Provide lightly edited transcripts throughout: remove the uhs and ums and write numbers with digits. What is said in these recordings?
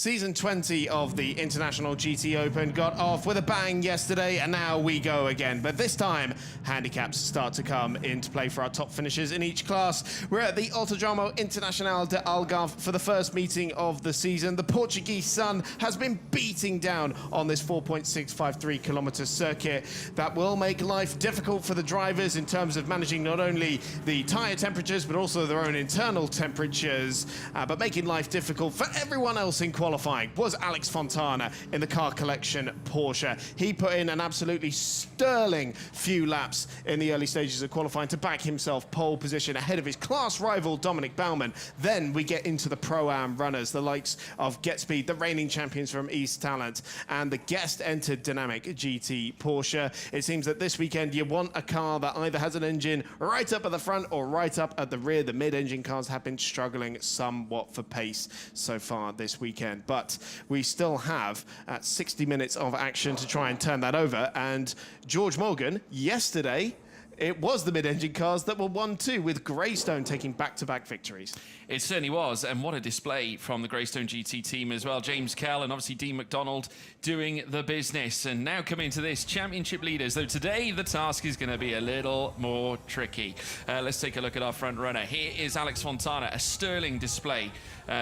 Season 20 of the International GT Open got off with a bang yesterday, and now we go again. But this time, handicaps start to come into play for our top finishers in each class. We're at the Autodromo Internacional de Algarve for the first meeting of the season. The Portuguese sun has been beating down on this 4.653 kilometer circuit. That will make life difficult for the drivers in terms of managing not only the tyre temperatures, but also their own internal temperatures, but making life difficult for everyone else in qualifying was Alex Fontana in the car collection Porsche. He put in an absolutely sterling few laps in the early stages of qualifying to back himself pole position ahead of his class rival Dominic Baumann. Then we get into the Pro-Am runners, the likes of Get Speed, the reigning champions from East Talent, and the guest-entered Dynamic GT Porsche. It seems that this weekend you want a car that either has an engine right up at the front or right up at the rear. The mid-engine cars have been struggling somewhat for pace so far this weekend. But we still have 60 minutes of action to try and turn that over. And George Morgan, yesterday, it was the mid-engine cars that were 1-2, with Greystone taking back-to-back victories. It certainly was, and what a display from the Greystone GT team as well. James Kell and obviously Dean McDonald doing the business. And now coming to this, championship leaders, though today the task is going to be a little more tricky. Let's take a look at our front runner. Here is Alex Fontana, a sterling display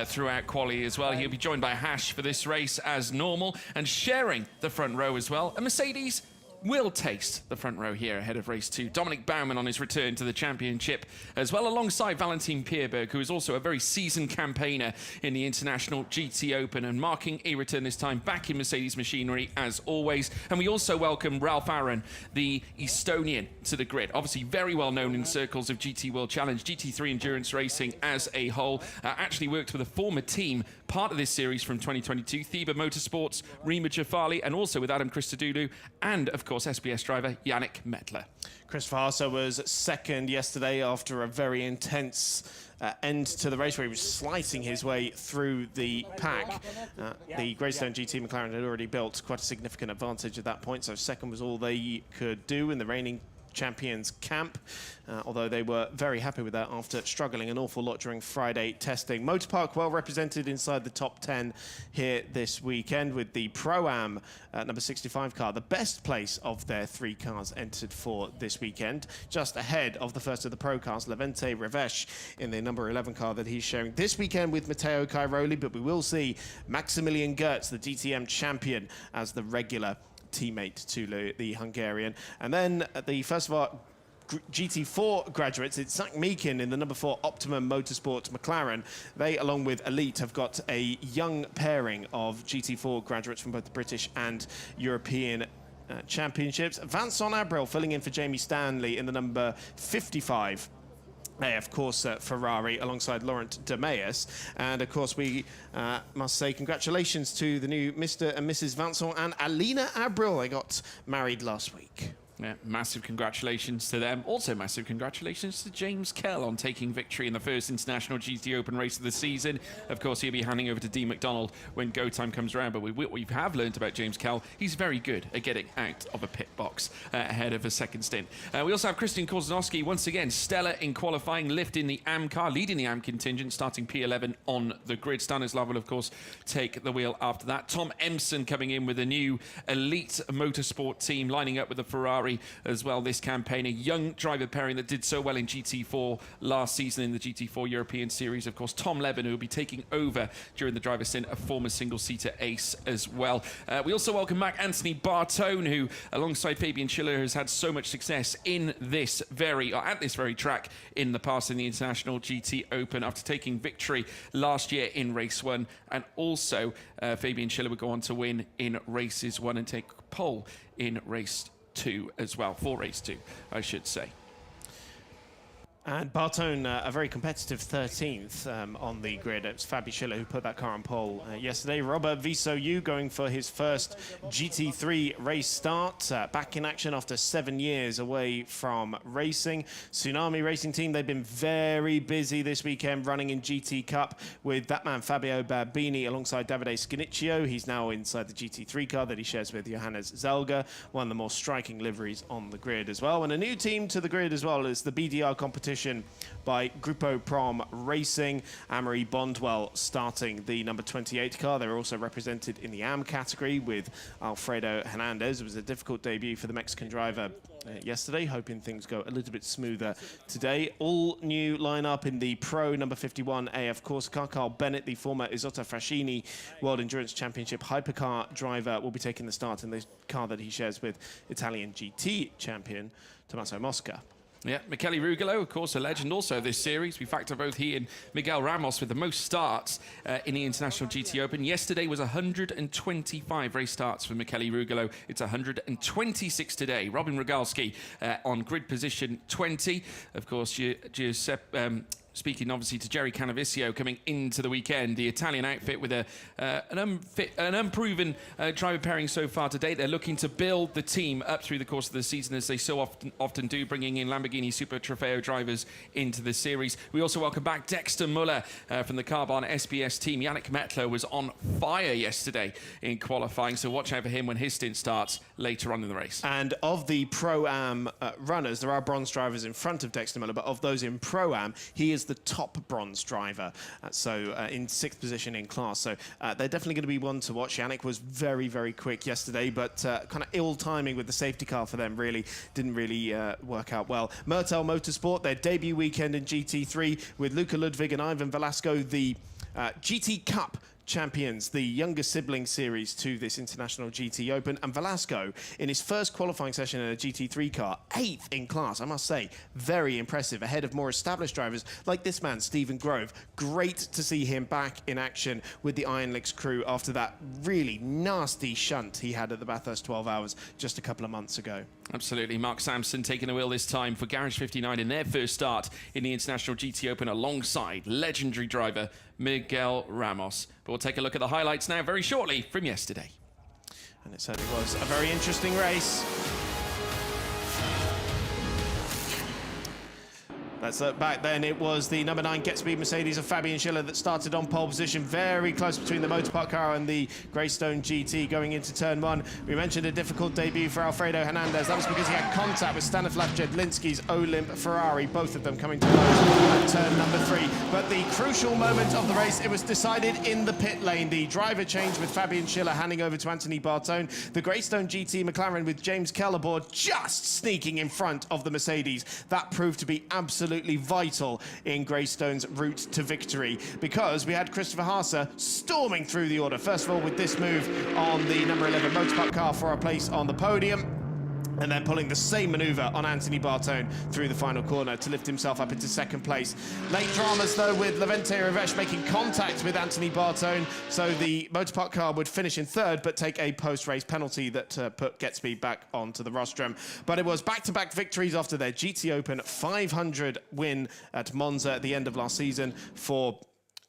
throughout quali as well. He'll be joined by Hash for this race as normal, and sharing the front row as well, a Mercedes will taste the front row here ahead of race 2. Dominic Baumann on his return to the championship as well, alongside Valentin Pierberg, who is also a very seasoned campaigner in the International GT Open and marking a return this time back in Mercedes machinery as always. And we also welcome Ralph Aron, the Estonian, to the grid. Obviously very well known in circles of GT World Challenge, GT3 endurance racing as a whole. Actually worked with a former team, part of this series from 2022, Theba Motorsports, Rima Jafali, and also with Adam Christodoulou, and of course SBS driver Yannick Mettler. Christopher Haase was second yesterday after a very intense end to the race where he was slicing his way through the pack. The Greystone GT McLaren had already built quite a significant advantage at that point, so second was all they could do in the reigning champions camp, although they were very happy with that after struggling an awful lot during Friday testing. Motorpark well represented inside the top 10 here this weekend, with the Pro-Am number 65 car, the best place of their 3 cars entered for this weekend, just ahead of the first of the Pro cars, Levente Revesh, in the number 11 car that he's sharing this weekend with Matteo Cairoli. But we will see Maximilian Gertz, the DTM champion, as the regular teammate to the Hungarian. And then the first of our GT4 graduates, it's Zach Meakin in the number 4 Optimum Motorsport McLaren. They, along with Elite, have got a young pairing of GT4 graduates from both the British and European championships. Vincent Abril filling in for Jamie Stanley in the number 55. Of course, Ferrari alongside Laurent de Meus. And of course, we must say congratulations to the new Mr. and Mrs. Vincent and Alina Abril. They got married last week. Yeah, massive congratulations to them. Also massive congratulations to James Kell on taking victory in the first International GT Open race of the season. Of course, he'll be handing over to Dean McDonald when go time comes around. But we have learned about James Kell, he's very good at getting out of a pit box ahead of a second stint. We also have Christian Korzanowski, once again, stellar in qualifying, lifting the AM car, leading the AM contingent, starting P11 on the grid. Stanislav will, of course, take the wheel after that. Tom Empson coming in with a new Elite Motorsport team, lining up with the Ferrari as well this campaign. A young driver pairing that did so well in GT4 last season in the GT4 European Series. Of course, Tom Levin, who will be taking over during the driver's stint, a former single-seater ace as well. We also welcome back Anthony Bartone, who, alongside Fabian Schiller, has had so much success in this at this very track in the past in the International GT Open after taking victory last year in race 1. And also, Fabian Schiller would go on to win in races 1 and take pole in race 2 as well, for race 2, I should say. And Bartone, a very competitive 13th on the grid. It was Fabi Schiller who put that car on pole yesterday. Robert Visoyu going for his first GT3 race start. Back in action after 7 years away from racing. Tsunami Racing Team, they've been very busy this weekend running in GT Cup with that man Fabio Barbini alongside Davide Scanicchio. He's now inside the GT3 car that he shares with Johannes Zelga, one of the more striking liveries on the grid as well. And a new team to the grid as well is the BDR competition position by Grupo Prom Racing. Amory Bondwell starting the number 28 car. They're also represented in the AM category with Alfredo Hernandez. It was a difficult debut for the Mexican driver yesterday, hoping things go a little bit smoother today. All new lineup in the Pro number 51 AF course car. Carl Bennett, the former Isotta Fraschini World Endurance Championship hypercar driver, will be taking the start in the car that he shares with Italian GT champion Tommaso Mosca. Yeah, Michele Rugolo, of course, a legend also this series. We factor both he and Miguel Ramos with the most starts in the International GT Open. Yesterday was 125 race starts for Michele Rugolo. It's 126 today. Robin Rogalski on grid position 20. Of course, Giuseppe... Speaking obviously to Jerry Cannaviccio coming into the weekend, the Italian outfit with an unproven driver pairing so far to date. They're looking to build the team up through the course of the season, as they so often do, bringing in Lamborghini Super Trofeo drivers into the series. We also welcome back Dexter Muller from the Carbon SBS team. Yannick Metler was on fire yesterday in qualifying, so watch out for him when his stint starts later on in the race. And of the Pro-Am runners, there are bronze drivers in front of Dexter Muller, but of those in Pro-Am, he is the top bronze driver, in 6th position in class. So they're definitely going to be one to watch. Yannick was very, very quick yesterday, but kind of ill timing with the safety car for them. Didn't really work out well. Mertel Motorsport, their debut weekend in GT3 with Luca Ludwig and Ivan Velasco, the GT Cup champions, the younger sibling series to this International GT Open. And Velasco, in his first qualifying session in a GT3 car, 8th in class, I must say, very impressive, ahead of more established drivers like this man, Stephen Grove. Great to see him back in action with the Iron Licks crew after that really nasty shunt he had at the Bathurst 12 Hours just a couple of months ago. Absolutely. Mark Sampson taking the wheel this time for Garage 59 in their first start in the International GT Open alongside legendary driver Miguel Ramos. But we'll take a look at the highlights now very shortly from yesterday. And it certainly was a very interesting race. Let's look back then. It was the number 9 Get Speed Mercedes of Fabian Schiller that started on pole position. Very close between the Motorpark car and the Greystone GT going into turn 1. We mentioned a difficult debut for Alfredo Hernandez. That was because he had contact with Stanislav Jedlinski's Olymp Ferrari, both of them coming to close at turn number 3. But the crucial moment of the race, it was decided in the pit lane. The driver change with Fabian Schiller handing over to Anthony Bartone. The Greystone GT McLaren with James Kell aboard just sneaking in front of the Mercedes. That proved to be absolutely vital in Greystone's route to victory, because we had Christopher Haase storming through the order. First of all, with this move on the number 11 Motorpark car for a place on the podium, and then pulling the same manoeuvre on Anthony Bartone through the final corner to lift himself up into 2nd place. Late dramas, though, with Levente Revesh making contact with Anthony Bartone, so the Motorpark car would finish in 3rd, but take a post-race penalty that put Get Speed back onto the rostrum. But it was back-to-back victories after their GT Open 500 win at Monza at the end of last season for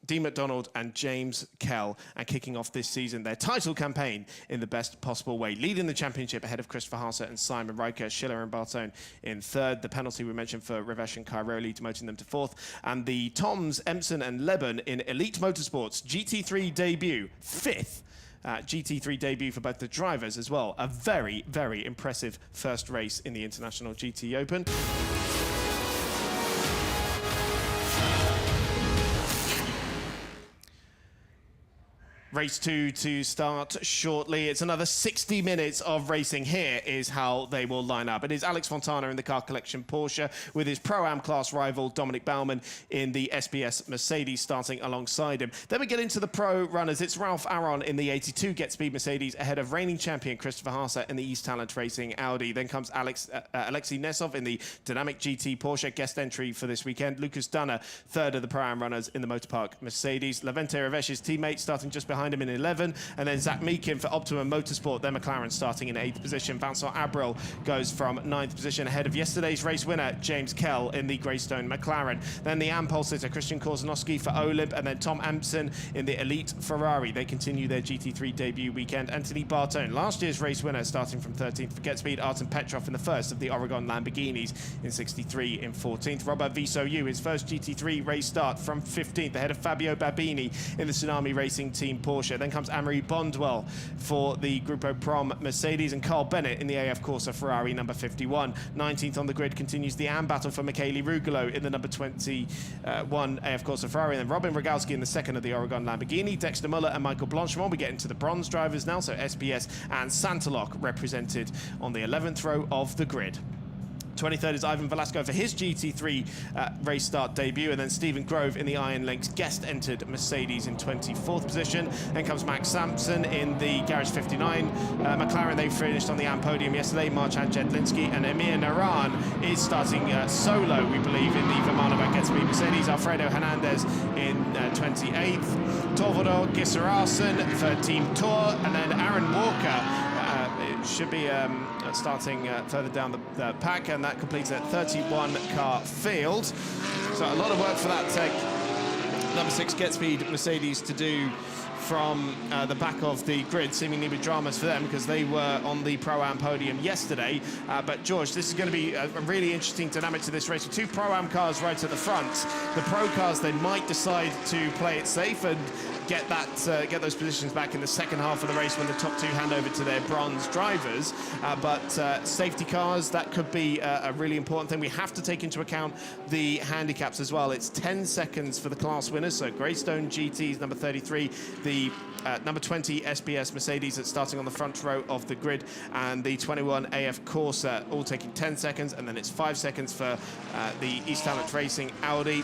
Dean McDonald and James Kell, and kicking off this season their title campaign in the best possible way, leading the championship ahead of Christopher Haase and Simon Riker. Schiller and Bartone in 3rd. The penalty we mentioned for Revesh and Cairoli, demoting them to 4th. And the Toms, Empson and Leben in Elite Motorsports GT3 debut, 5th. GT3 debut for both the drivers as well. A very, very impressive first race in the International GT Open. Race 2 to start shortly. It's another 60 minutes of racing. Here is how they will line up. It is Alex Fontana in the Car Collection Porsche with his Pro-Am class rival Dominic Baumann in the SBS Mercedes starting alongside him. Then we get into the Pro runners. It's Ralph Aron in the 82 Get Speed Mercedes ahead of reigning champion Christopher Haase in the East Talent Racing Audi. Then comes Alexei Nesov in the Dynamic GT Porsche, guest entry for this weekend. Lucas Dunner, 3rd of the Pro-Am runners in the Motorpark Mercedes. Levente Revesh's teammate starting just behind him in 11, and then Zach Meekin for Optimum Motorsport, their McLaren starting in 8th position. Vincent Abril goes from 9th position ahead of yesterday's race winner James Kell in the Greystone McLaren. Then the AM pole sitter Christian Korzanowski for Olymp, and then Tom Ampson in the Elite Ferrari. They continue their GT3 debut weekend. Anthony Bartone, last year's race winner, starting from 13th for Get Speed. Artem Petrov in the 1st of the Oregon Lamborghinis in 63 in 14th. Robert Visoyu, his first GT3 race start from 15th ahead of Fabio Babini in the Tsunami Racing Team Porsche. Porsche. Then comes Amory Bondwell for the Gruppo Prom Mercedes, and Carl Bennett in the AF Corsa Ferrari number 51. 19th on the grid continues the AM battle for Michele Rugolo in the number 21 AF Corsa Ferrari, and then Robin Rogalski in the second of the Oregon Lamborghini. Dexter Muller and Michael Blanchimont. We get into the bronze drivers now, so SBS and Santaloc represented on the 11th row of the grid. 23rd is Ivan Velasco for his GT3 race start debut, and then Stephen Grove in the Iron Lynx guest entered Mercedes in 24th position. Then comes Max Sampson in the Garage 59 McLaren. They finished on the AM podium yesterday. Marcin Jedlinski and Emir Naran is starting solo, we believe, in the Vermanova Getsby Mercedes. Alfredo Hernandez in 28th. Torvaldor Gisarasen for Team Tour, and then Aaron Walker should be starting further down the pack, and that completes a 31-car field. So a lot of work for that number 6 Getspeed Mercedes to do from the back of the grid, seemingly with dramas for them because they were on the Pro-Am podium yesterday. But George, this is going to be a really interesting dynamic to this race with 2 Pro-Am cars right at the front. The Pro cars, they might decide to play it safe and get those positions back in the second half of the race when the top 2 hand over to their bronze drivers. But safety cars, that could be a really important thing. We have to take into account the handicaps as well. It's 10 seconds for the class winners. So Greystone GT's number 33, the number 20 SBS Mercedes that's starting on the front row of the grid, and the 21 AF Corsa all taking 10 seconds, and then it's 5 seconds for the East Talent Racing Audi,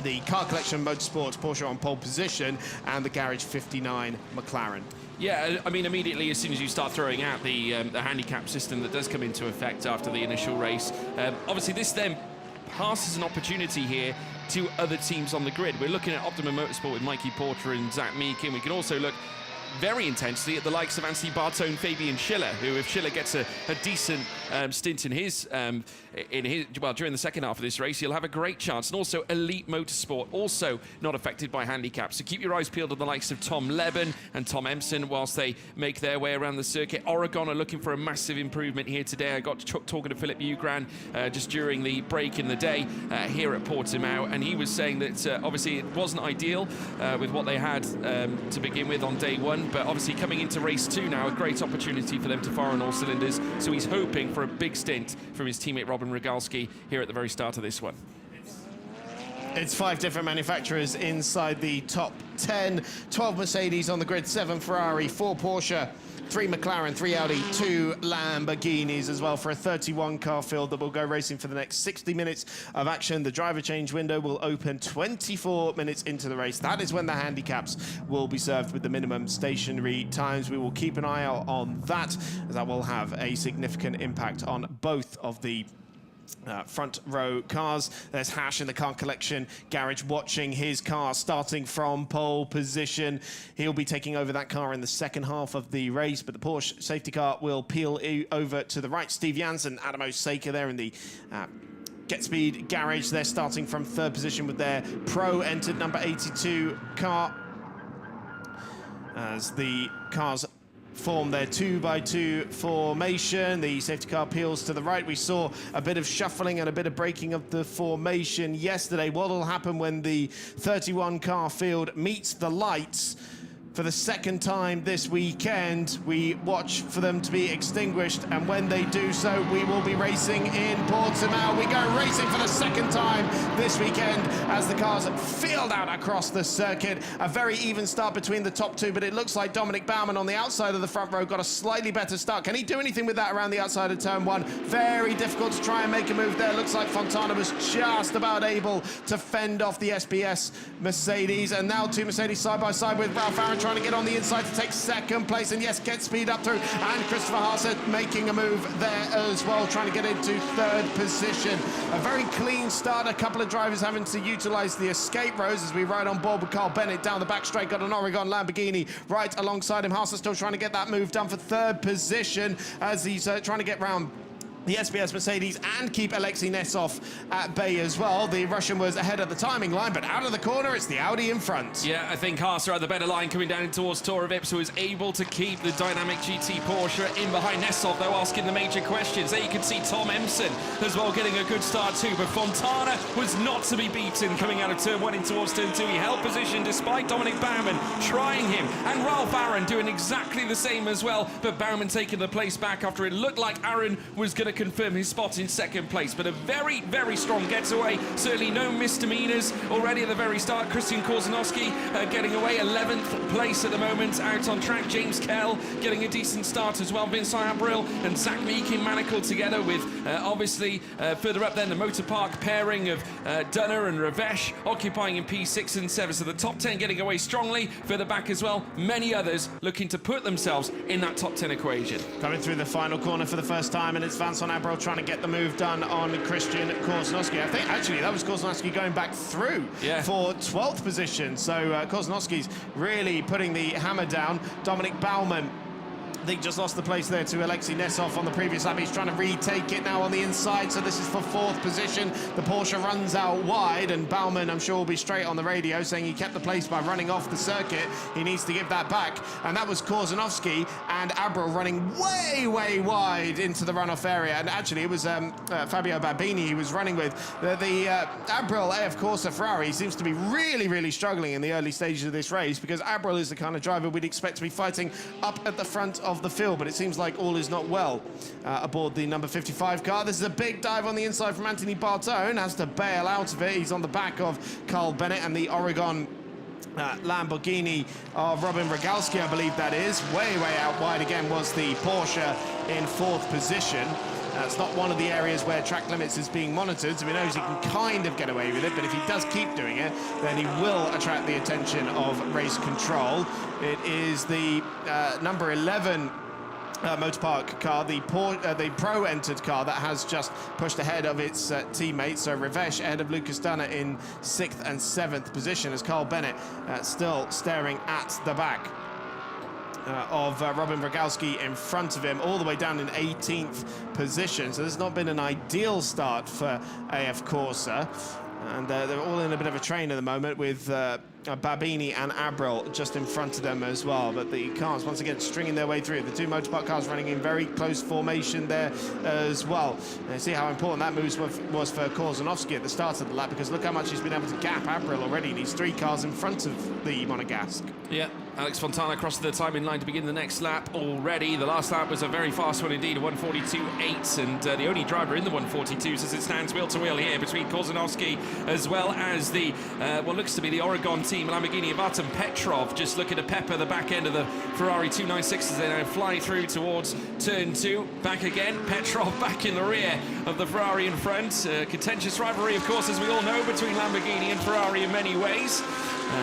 the Car Collection Motorsports Porsche on pole position, and the Garage 59 McLaren. Yeah, I mean, immediately as soon as you start throwing out the handicap system that does come into effect after the initial race, obviously this then passes an opportunity here to other teams on the grid. We're looking at Optimum Motorsport with Mikey Porter and Zach Meekin. We can also look very intensely at the likes of Anthony Bartone, Fabian Schiller, who, if Schiller gets a decent stint in his during the second half of this race, he'll have a great chance. And also Elite Motorsport, also not affected by handicaps. So keep your eyes peeled on the likes of Tom Leben and Tom Empson whilst they make their way around the circuit. Oregon are looking for a massive improvement here today. I got talking to Philip Ugran just during the break in the day here at Portimao, and he was saying that obviously it wasn't ideal with what they had to begin with on day 1, but obviously coming into race 2 now, a great opportunity for them to fire on all cylinders. So he's hoping for a big stint from his teammate Robin Rogalski here at the very start of this one. It's 5 different manufacturers inside the top 10. 12 Mercedes on the grid, 7 Ferrari, 4 Porsche, 3 McLaren, 3 Audi, 2 Lamborghinis as well, for a 31-car field that will go racing for the next 60 minutes of action. The driver change window will open 24 minutes into the race. That is when the handicaps will be served with the minimum stationary times. We will keep an eye out on that, as that will have a significant impact on both of the front row cars. There's Hash in the Car Collection garage watching his car starting from pole position. He'll be taking over that car in the second half of the race, but the Porsche safety car will peel over to the right. Steve Jansen, Adam Osaka there in the Getspeed garage. They're starting from 3rd position with their Pro entered number 82 car, as the cars form their 2x2 formation. The safety car peels to the right. We saw a bit of shuffling and a bit of breaking of the formation yesterday. What will happen when the 31 car field meets the lights for the second time this weekend? We watch for them to be extinguished, and when they do so, we will be racing in Portimao. We go racing for the second time this weekend as the cars field out across the circuit. A very even start between the top 2, but it looks like Dominic Baumann on the outside of the front row got a slightly better start. Can he do anything with that around the outside of turn 1? Very difficult to try and make a move there. Looks like Fontana was just about able to fend off the SBS Mercedes, and now 2 Mercedes side by side with Ralph Aaron trying to get on the inside to take 2nd place, and yes, Getspeed up through, and Christopher Harsett making a move there as well, trying to get into 3rd position. A very clean start, a couple of drivers having to utilize the escape rows as we ride on board with Carl Bennett down the back straight. Got an Oregon Lamborghini right alongside him. Harsett still trying to get that move done for 3rd position as he's trying to get round the SBS Mercedes and keep Alexei Nesov at bay as well. The Russian was ahead of the timing line, but out of the corner, it's the Audi in front. Yeah, I think Haas are at the better line coming down towards Tora Vips, who is able to keep the dynamic GT Porsche in behind Nesov, though, asking the major questions. There you can see Tom Emson as well getting a good start too, but Fontana was not to be beaten coming out of turn 1 in towards turn 2. He held position despite Dominic Baumann trying him, and Ralph Aaron doing exactly the same as well, but Baumann taking the place back after it looked like Aaron was going to confirm his spot in second place. But a very, very strong getaway. Certainly no misdemeanors already at the very start. Christian Korzanowski getting away 11th place at the moment out on track. James Kell getting a decent start as well. Vincent Abril and Zach Meekin manacled together with obviously further up then the Motor Park pairing of Dunner and Ravesh occupying in P6 and 7. So the top 10 getting away strongly. Further back as well, many others looking to put themselves in that top 10 equation. Coming through the final corner for the first time, and it's Vincent Abril trying to get the move done on Christian Korzanowski. I think actually that was Korzanowski going back through for 12th position. So Korzanowski's really putting the hammer down. Dominic Baumann, I think, just lost the place there to Alexei Nesov on the previous lap. He's trying to retake it now on the inside, so this is for 4th position. The Porsche runs out wide, and Baumann, I'm sure, will be straight on the radio saying he kept the place by running off the circuit. He needs to give that back, and that was Korzanowski and Abril running way, way wide into the runoff area. And actually, it was Fabio Babini he was running with. The Abril AF Corsa Ferrari seems to be really, really struggling in the early stages of this race, because Abril is the kind of driver we'd expect to be fighting up at the front of the field, but it seems like all is not well aboard the number 55 car. This is a big dive on the inside from Anthony Bartone, has to bail out of it. He's on the back of Carl Bennett and the Oregon Lamborghini of Robin Rogalski, I believe that is. Way, way out wide again was the Porsche in 4th position. It's not one of the areas where track limits is being monitored, so he knows he can kind of get away with it, but if he does keep doing it, then he will attract the attention of race control. It is the number 11 Motor Park car, the pro-entered car, that has just pushed ahead of its teammates. So Ravesh ahead of Lucas Dunner in 6th and 7th position, as Carl Bennett still staring at the back of Robin Rogalski in front of him, all the way down in 18th position. So this has not been an ideal start for AF Corsa, and they're all in a bit of a train at the moment with Babini and Abril just in front of them as well. But the cars once again stringing their way through. The 2 Motor Park cars running in very close formation there as well. And see how important that move was for Korzanowski at the start of the lap, because look how much he's been able to gap Abril already. These 3 cars in front of the Monegasque. Yeah, Alex Fontana crosses the timing line to begin the next lap already. The last lap was a very fast one indeed, a 1:42.8, and the only driver in the 1:42s as it stands wheel to wheel here between Korzanowski as well as the what looks to be the Oregon team Lamborghini of Artem Petrov, just looking to pepper the back end of the Ferrari 296 as they now fly through towards turn 2. Back again, Petrov back in the rear of the Ferrari in front. Contentious rivalry, of course, as we all know, between Lamborghini and Ferrari in many ways.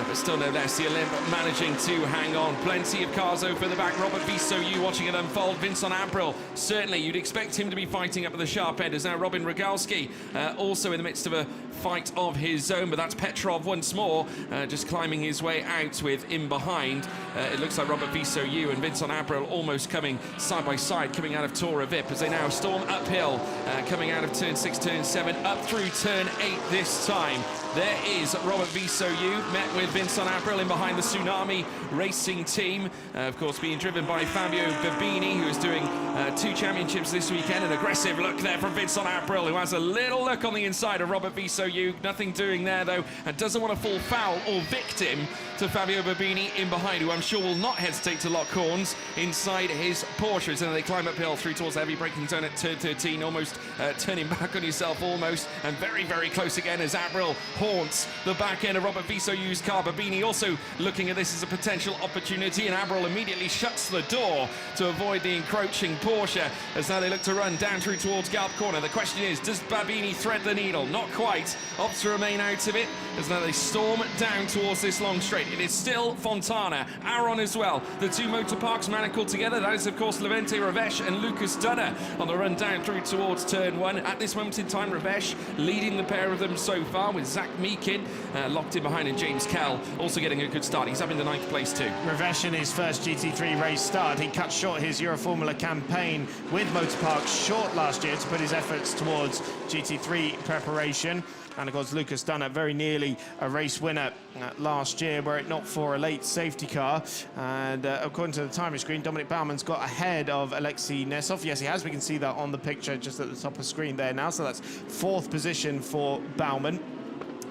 But still no less, the Olymp managing to hang on. Plenty of cars over the back. Robert Visoyu watching it unfold. Vincent Abril, certainly you'd expect him to be fighting up at the sharp end. As now Robin Rogalski also in the midst of a fight of his own, but that's Petrov once more, just climbing his way out with in behind. It looks like Robert Visoyu and Vincent Abril almost coming side by side, coming out of Tora Vip as they now storm uphill, coming out of turn 6, turn 7, up through turn 8 this time. There is Robert Visoyu, met with Vincent Abril in behind the Tsunami Racing team. Of course, being driven by Fabio Babini, who is doing 2 championships this weekend. An aggressive look there from Vincent Abril, who has a little look on the inside of Robert Visoyu. Nothing doing there, though, and doesn't want to fall foul or victim to Fabio Babini in behind, who I'm sure will not hesitate to lock horns inside his Porsche. So they climb uphill through towards the heavy braking zone at turn 13, almost turning back on yourself almost, and very, very close again as Abril haunts the back end of Robert Visoyu's car. Babini also looking at this as a potential opportunity, and Abril immediately shuts the door to avoid the encroaching Porsche as now they look to run down through towards Galp Corner. The question is, does Babini thread the needle? Not quite. Opts to remain out of it as now they storm down towards this long straight. It is still Fontana, Aaron as well. The 2 Motor Parks manacled together. That is, of course, Levente Ravesh and Lucas Dunner on the run down through towards turn 1. At this moment in time, Ravesh leading the pair of them so far, with Zach Meekin locked in behind, and James Kell also getting a good start. He's up in the 9th place too. Ravesh in his first GT3 race start. He cut short his Euroformula campaign with Motorpark short last year to put his efforts towards GT3 preparation. And of course, Lucas Dunner, very nearly a race winner last year, were it not for a late safety car. And according to the timing screen, Dominic Baumann's got ahead of Alexei Nesov. Yes, he has. We can see that on the picture just at the top of the screen there now. So that's 4th position for Baumann.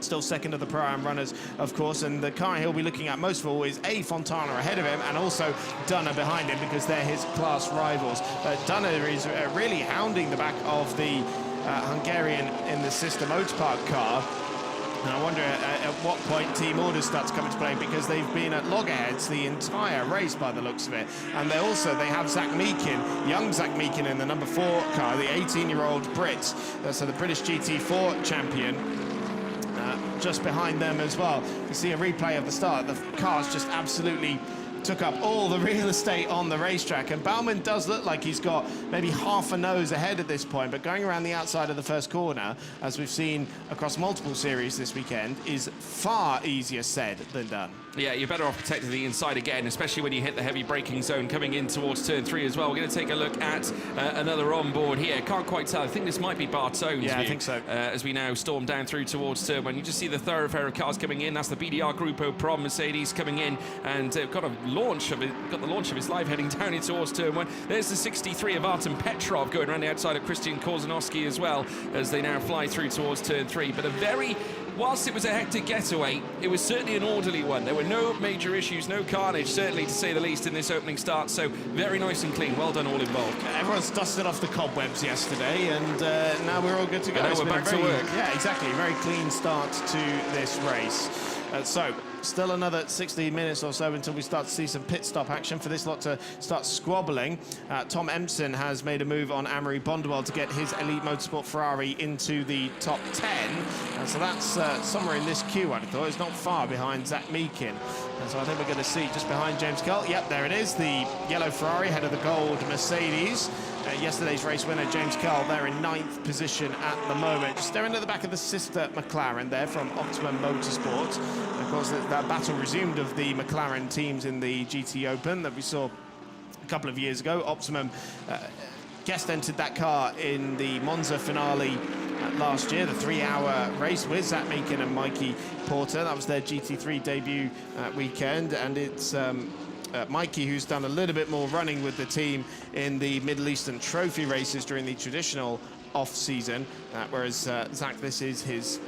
Still second of the Pro-Am runners, of course, and the car he'll be looking at most of all is Fontana ahead of him, and also Dunner behind him, because they're his class rivals. Dunner is really hounding the back of the Hungarian in the Sister Motorpark car. And I wonder at what point team orders starts coming to play, because they've been at loggerheads the entire race by the looks of it. And they have Zach Meakin, young Zach Meakin in the number 4 car, the 18-year-old Brit, so the British GT4 champion. Just behind them as well. You see a replay of the start. The cars just absolutely took up all the real estate on the racetrack, and Baumann does look like he's got maybe half a nose ahead at this point, but going around the outside of the first corner, as we've seen across multiple series this weekend, is far easier said than done. Yeah, you're better off protecting the inside again, especially when you hit the heavy braking zone coming in towards turn 3 as well. We're going to take a look at another onboard here. Can't quite tell. I think this might be Bartone's view. I think so. As we now storm down through towards turn 1. You just see the thoroughfare of cars coming in. That's the BDR Grupo Prom Mercedes coming in, and got the launch of his live heading down in towards turn 1. There's the 63 of Artem Petrov going around the outside of Christian Korzanowski as well, as they now fly through towards turn 3. But whilst it was a hectic getaway, it was certainly an orderly one. There were no major issues, no carnage, certainly to say the least, in this opening start. So very nice and clean. Well done, all involved. Everyone's dusted off the cobwebs yesterday, and now we're all good to go. Now we're back to work. Yeah, exactly. Very clean start to this race. So still another 60 minutes or so until we start to see some pit stop action for this lot to start squabbling. Tom Empson has made a move on Amory Bondwell to get his Elite Motorsport Ferrari into the top 10. So that's somewhere in this queue, I'd have thought. It's not far behind Zach Meakin. And so I think we're going to see just behind James Curl. Yep, there it is. The yellow Ferrari ahead of the gold Mercedes. Yesterday's race winner, James Curl, there in 9th position at the moment. Just staring at the back of the sister McLaren there from Optimum Motorsport. And of course, that battle resumed of the McLaren teams in the GT Open that we saw a couple of years ago. Optimum guest entered that car in the Monza finale last year, the 3-hour race with Zach Meakin and Mikey Porter. That was their GT3 debut weekend, and it's Mikey, who's done a little bit more running with the team in the Middle Eastern Trophy races during the traditional off-season, whereas Zach, this is his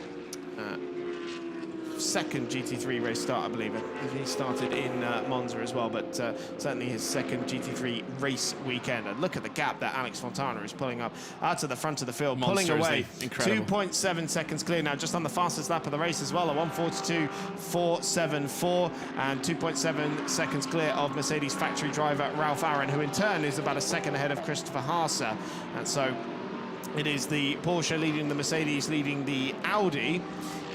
second GT3 race start, I believe. He started in Monza as well, but certainly his second GT3 race weekend. And look at the gap that Alex Fontana is pulling up out to the front of the field, Monster, pulling away. 2.7 seconds clear now, just on the fastest lap of the race as well, a 1:42.474, and 2.7 seconds clear of Mercedes factory driver Ralph Aaron, who in turn is about a second ahead of Christopher Haase. And so it is the Porsche leading the Mercedes, leading the Audi.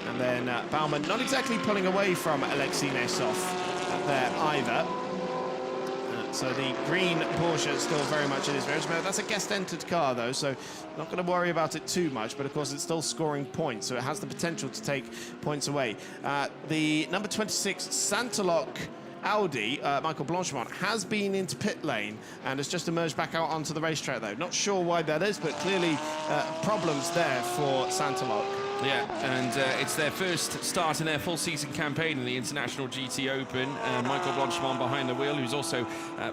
And then Baumann not exactly pulling away from Alexei Nesov there either. So the green Porsche still very much in his range. That's a guest-entered car, though, so not going to worry about it too much. But, of course, it's still scoring points, so it has the potential to take points away. The number 26 Santaloc Audi, Michael Blanchemont, has been into pit lane and has just emerged back out onto the racetrack, though. Not sure why that is, but clearly problems there for Santaloc. Yeah, and it's their first start in their full season campaign in the International GT Open. Michael Blanchemont behind the wheel, who's also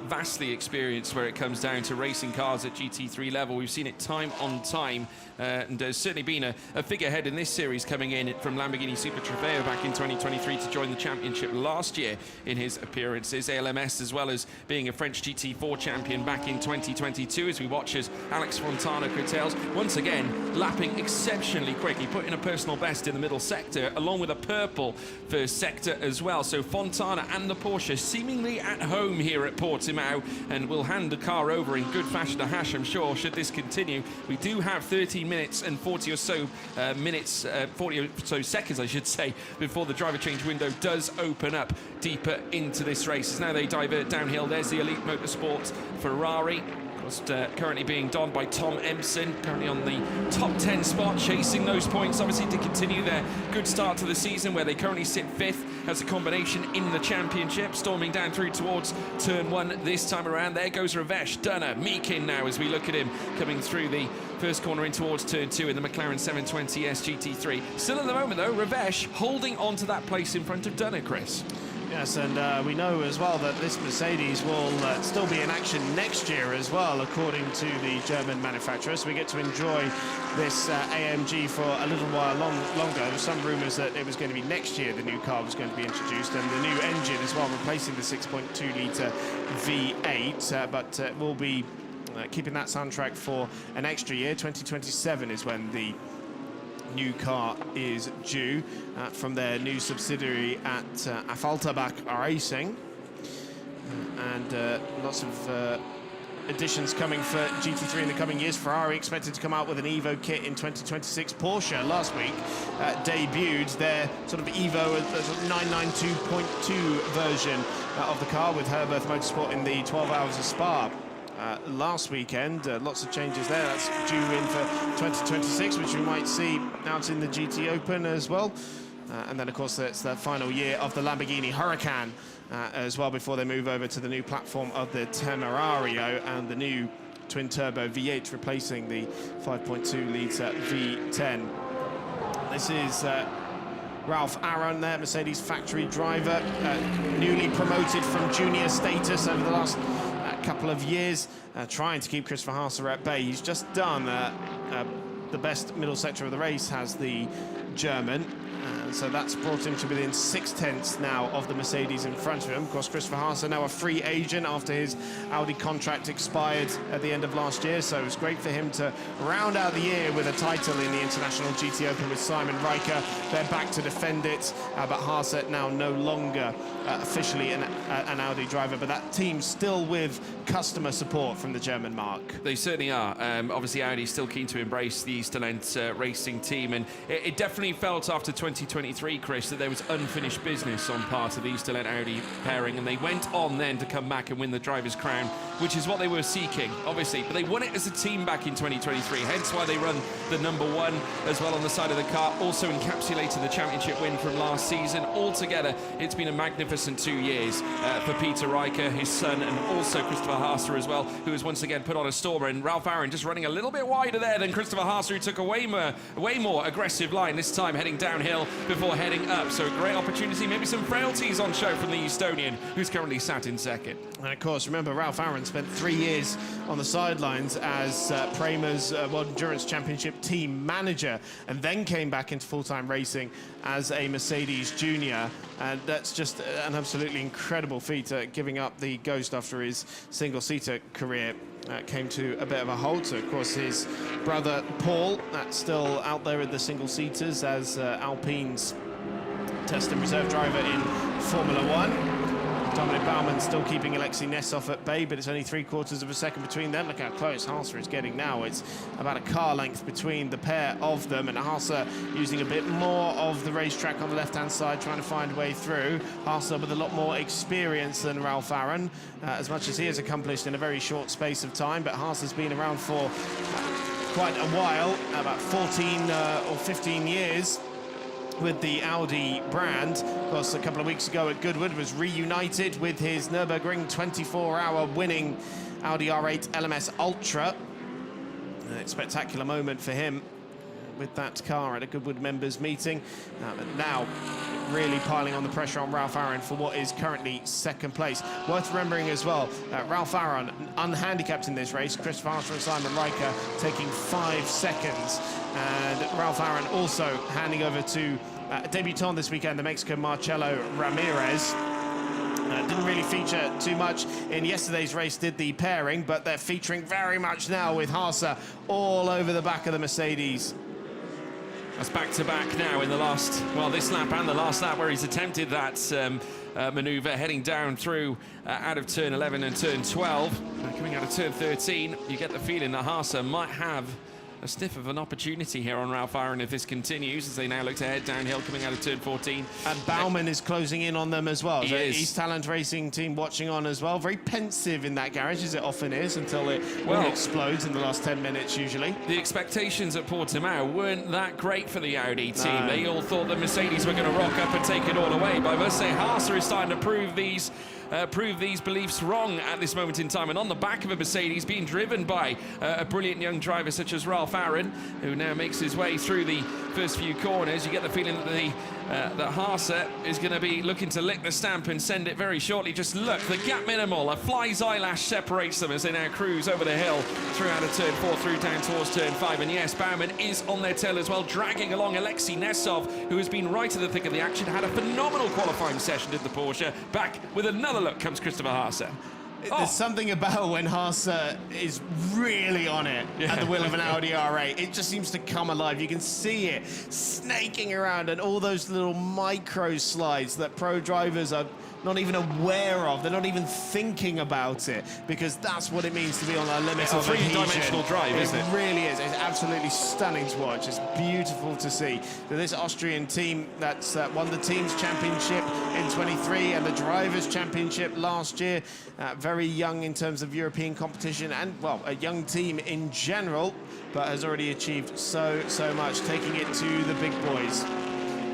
vastly experienced where it comes down to racing cars at GT3 level. We've seen it time on time, and there's certainly been a figurehead in this series coming in from Lamborghini Super Trofeo back in 2023 to join the championship last year in his appearances. ALMS, as well as being a French GT4 champion back in 2022, as we watch as Alex Fontana curtails, once again, lapping exceptionally quick. He put in a personal best in the middle sector, along with a purple first sector as well. So Fontana and the Porsche seemingly at home here at Portimao, and will hand the car over in good fashion to Hash, I'm sure, should this continue. We do have 13 minutes and 40 or so minutes, 40 or so seconds, I should say, before the driver change window does open up deeper into this race. As now they divert downhill, there's the Elite Motorsport Ferrari. Currently being donned by Tom Empson, currently on the top 10 spot, chasing those points, obviously, to continue their good start to the season, where they currently sit 5th. as a combination in the championship, storming down through towards turn 1 this time around. There goes Ravesh, Dunner, Meakin now as we look at him coming through the first corner in towards turn 2 in the McLaren 720S GT3. Still at the moment though, Ravesh holding on to that place in front of Dunner, Chris. Yes, and we know as well that this Mercedes will still be in action next year as well, according to the German manufacturer. So we get to enjoy this AMG for a little while longer. There were some rumours that it was going to be next year the new car was going to be introduced, and the new engine as well, replacing the 6.2-litre V8, but we'll be keeping that soundtrack for an extra year. 2027 is when the new car is due from their new subsidiary at Affalterbach Racing, and lots of additions coming for GT3 in the coming years. Ferrari expected to come out with an Evo kit in 2026. Porsche last week debuted their sort of Evo 992.2 version of the car with Herberth Motorsport in the 12 Hours of Spa last weekend. Lots of changes there. That's due in for 2026, which we might see out in the GT Open as well. And then, of course, it's the final year of the Lamborghini Huracan as well, before they move over to the new platform of the Temerario and the new twin-turbo V8 replacing the 5.2-litre V10. This is Ralph Aron there, Mercedes factory driver, newly promoted from junior status over the last couple of years, trying to keep Christopher Haase at bay. He's just done the best middle sector of the race, has the German. So that's brought him to within 0.6 now of the Mercedes in front of him. Of course, Christopher Haase now a free agent after his Audi contract expired at the end of last year. So it was great for him to round out the year with a title in the International GT Open with Simon Riker. They're back to defend it, but Haase now no longer officially an Audi driver. But that team still with customer support from the German marque. They certainly are. Obviously, Audi's still keen to embrace the Stellent racing team, and it definitely felt after 2023, Chris, that there was unfinished business on part of the Stellent Audi pairing, and they went on then to come back and win the driver's crown, which is what they were seeking, obviously. But they won it as a team back in 2023, hence why they run the #1 as well on the side of the car. Also encapsulated the championship win from last season. Altogether, it's been a magnificent 2 years for Peter Riker, his son, and also Christopher Haase as well, who has once again put on a stormer. And Ralph Aron just running a little bit wider there than Christopher Haase, who took a way more aggressive line this time, heading downhill before heading up. So a great opportunity, maybe some frailties on show from the Estonian, who's currently sat in second. And of course, remember, Ralph Aron spent 3 years on the sidelines as Prema's World Endurance Championship team manager, and then came back into full-time racing as a Mercedes junior. And that's just an absolutely incredible feat, giving up the ghost after his single-seater career came to a bit of a halt. So, of course, his brother Paul, that's still out there with the single-seaters as Alpine's test and reserve driver in Formula 1. Dominic Baumann still keeping Alexei Nesov at bay, but it's only 3/4 of a second between them. Look how close Haase is getting now. It's about a car length between the pair of them, and Haase using a bit more of the racetrack on the left-hand side, trying to find a way through. Haase with a lot more experience than Ralph Aron, as much as he has accomplished in a very short space of time, but Haase has been around for quite a while, about 14 or 15 years. With the Audi brand. Of course, a couple of weeks ago at Goodwood was reunited with his Nürburgring 24-hour winning Audi R8 LMS Ultra. A spectacular moment for him with that car at a Goodwood members meeting. But now really piling on the pressure on Ralph Aron for what is currently second place. Worth remembering as well, Ralph Aron unhandicapped in this race. Christopher Haase and Simon Riker taking 5 seconds. And Ralph Aron also handing over to debutant this weekend, the Mexican Marcelo Ramirez. Didn't really feature too much in yesterday's race, did the pairing, but they're featuring very much now with Haase all over the back of the Mercedes. That's back-to-back now in the last, well, this lap and the last lap where he's attempted that manoeuvre, heading down through out of turn 11 and turn 12. Coming out of turn 13, you get the feeling that Haase might have a sniff of an opportunity here on Ralph Aaron if this continues, as they now look to head downhill coming out of turn 14. And Baumann is closing in on them as well. He is. East Talent Racing team watching on as well. Very pensive in that garage, as it often is, until it explodes in the last 10 minutes usually. The expectations at Portimao weren't that great for the Audi team. They all thought the Mercedes were going to rock up and take it all away. But I must say, Haase is starting to prove these beliefs wrong at this moment in time. And on the back of a Mercedes being driven by a brilliant young driver such as Ralph Aaron, who now makes his way through the first few corners, you get the feeling that that Haase is going to be looking to lick the stamp and send it very shortly. Just look, the gap minimal, a fly's eyelash separates them as they now cruise over the hill through out of turn 4 through down towards turn 5. And yes, Baumann is on their tail as well, dragging along Alexei Nesov, who has been right in the thick of the action, had a phenomenal qualifying session, did the Porsche. Back with another look comes Christopher Haase. There's something about when Haase is really on it at the wheel of an Audi R8. It just seems to come alive. You can see it snaking around, and all those little micro slides that pro drivers are not even aware of. They're not even thinking about it, because that's what it means to be on a limit It's a of adhesion. three-dimensional drive, isn't it? It really is. It's absolutely stunning to watch. It's beautiful to see. So this Austrian team that's won the Teams Championship in 23 and the Drivers' Championship last year. Very young in terms of European competition, and, well, a young team in general, but has already achieved so much, taking it to the big boys.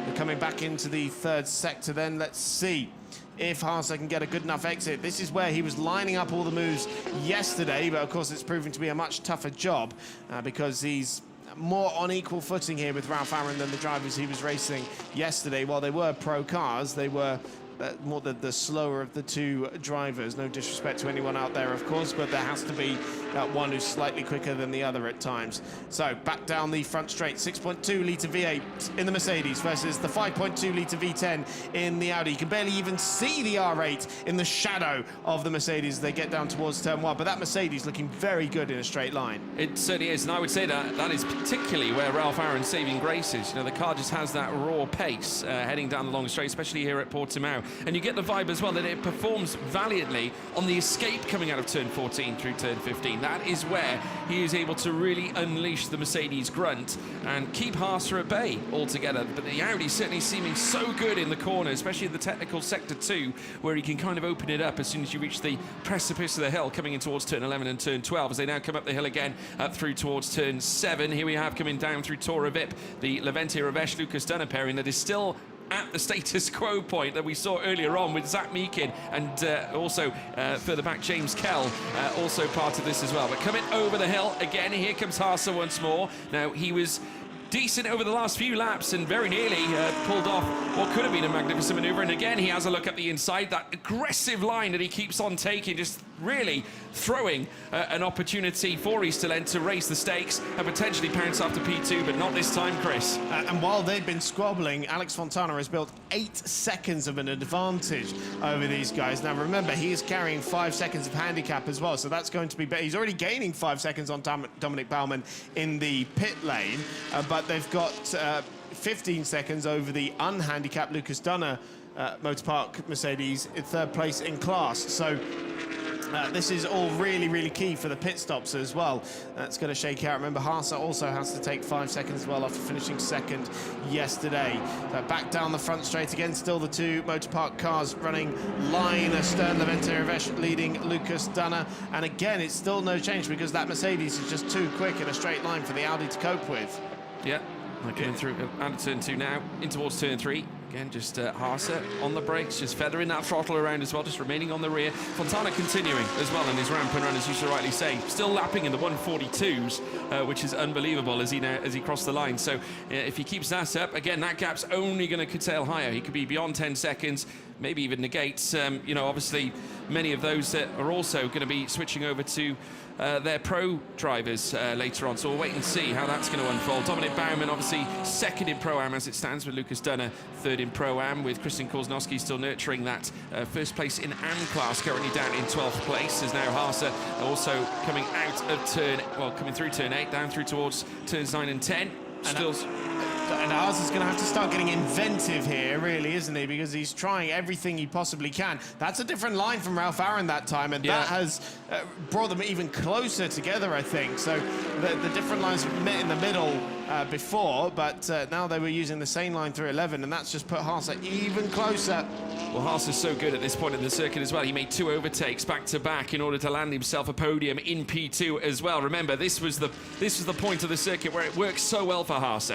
We're coming back into the third sector then. Let's see if Haase can get a good enough exit. This is where he was lining up all the moves yesterday, but of course it's proving to be a much tougher job because he's more on equal footing here with Ralph Aaron than the drivers he was racing yesterday. While they were pro cars, they were more the slower of the two drivers. No disrespect to anyone out there, of course, but there has to be one who's slightly quicker than the other at times. So back down the front straight, 6.2 litre V8 in the Mercedes versus the 5.2 litre V10 in the Audi. You can barely even see the R8 in the shadow of the Mercedes as they get down towards turn 1, but that Mercedes looking very good in a straight line. It certainly is, and I would say that is particularly where Ralph Aaron's saving grace is. You know, the car just has that raw pace heading down the long straight, especially here at Portimao. And you get the vibe as well that it performs valiantly on the escape coming out of turn 14 through turn 15. That is where he is able to really unleash the Mercedes grunt and keep Haase at bay altogether. But the Audi certainly seeming so good in the corner, especially in the technical sector 2, where he can kind of open it up as soon as you reach the precipice of the hill coming in towards turn 11 and turn 12, as they now come up the hill again through towards turn 7. Here we have coming down through Tora Vip, the Levente Ravesh Lucas Dunner pairing that is still at the status quo point that we saw earlier on with Zach Meakin and also further back James Kell, also part of this as well. But coming over the hill again, here comes Haase once more. Now, he was decent over the last few laps and very nearly pulled off what could have been a magnificent maneuver. And again, he has a look at the inside, that aggressive line that he keeps on taking, just really throwing an opportunity for East Talent to raise the stakes and potentially pounce after P2, but not this time, Chris. And while they've been squabbling, Alex Fontana has built 8 seconds of an advantage over these guys. Now remember, he is carrying 5 seconds of handicap as well, so that's going to be better. He's already gaining 5 seconds on Dominic Baumann in the pit lane, but they've got 15 seconds over the unhandicapped Lucas Dunner Motor Park Mercedes in 3rd place in class. So this is all really key for the pit stops as well. That's going to shake out. Remember, Haase also has to take 5 seconds as well after finishing 2nd yesterday. So back down the front straight again, still the 2 Motor Park cars running line astern. Levente Ravesh leading Lucas Dunner. And again, it's still no change because that Mercedes is just too quick in a straight line for the Audi to cope with. Yeah, they're coming through out of turn 2 now, in towards turn 3. Again, just Haase on the brakes, just feathering that throttle around as well, just remaining on the rear. Fontana continuing as well in his ramp and run, as you so rightly say. Still lapping in the 142s, which is unbelievable as he crossed the line. So if he keeps that up, again, that gap's only going to curtail higher. He could be beyond 10 seconds, maybe even negate. You know, obviously, many of those that are also going to be switching over to their pro drivers later on. So we'll wait and see how that's going to unfold. Dominic Baumann, obviously, 2nd in Pro-Am as it stands, with Lucas Dunner 3rd in Pro-Am, with Christian Koznowski still nurturing that 1st place in Am class, currently down in 12th place. As now Haase also coming out of coming through turn 8, down through towards turns 9 and 10. And Haas is going to have to start getting inventive here, really, isn't he? Because he's trying everything he possibly can. That's a different line from Ralph Aaron that time, and that has brought them even closer together, I think. So the different lines met in the middle before, but now they were using the same line through 11, and that's just put Haas even closer. Well, Haas is so good at this point in the circuit as well. He made 2 overtakes back-to-back in order to land himself a podium in P2 as well. Remember, this was the point of the circuit where it works so well for Haas.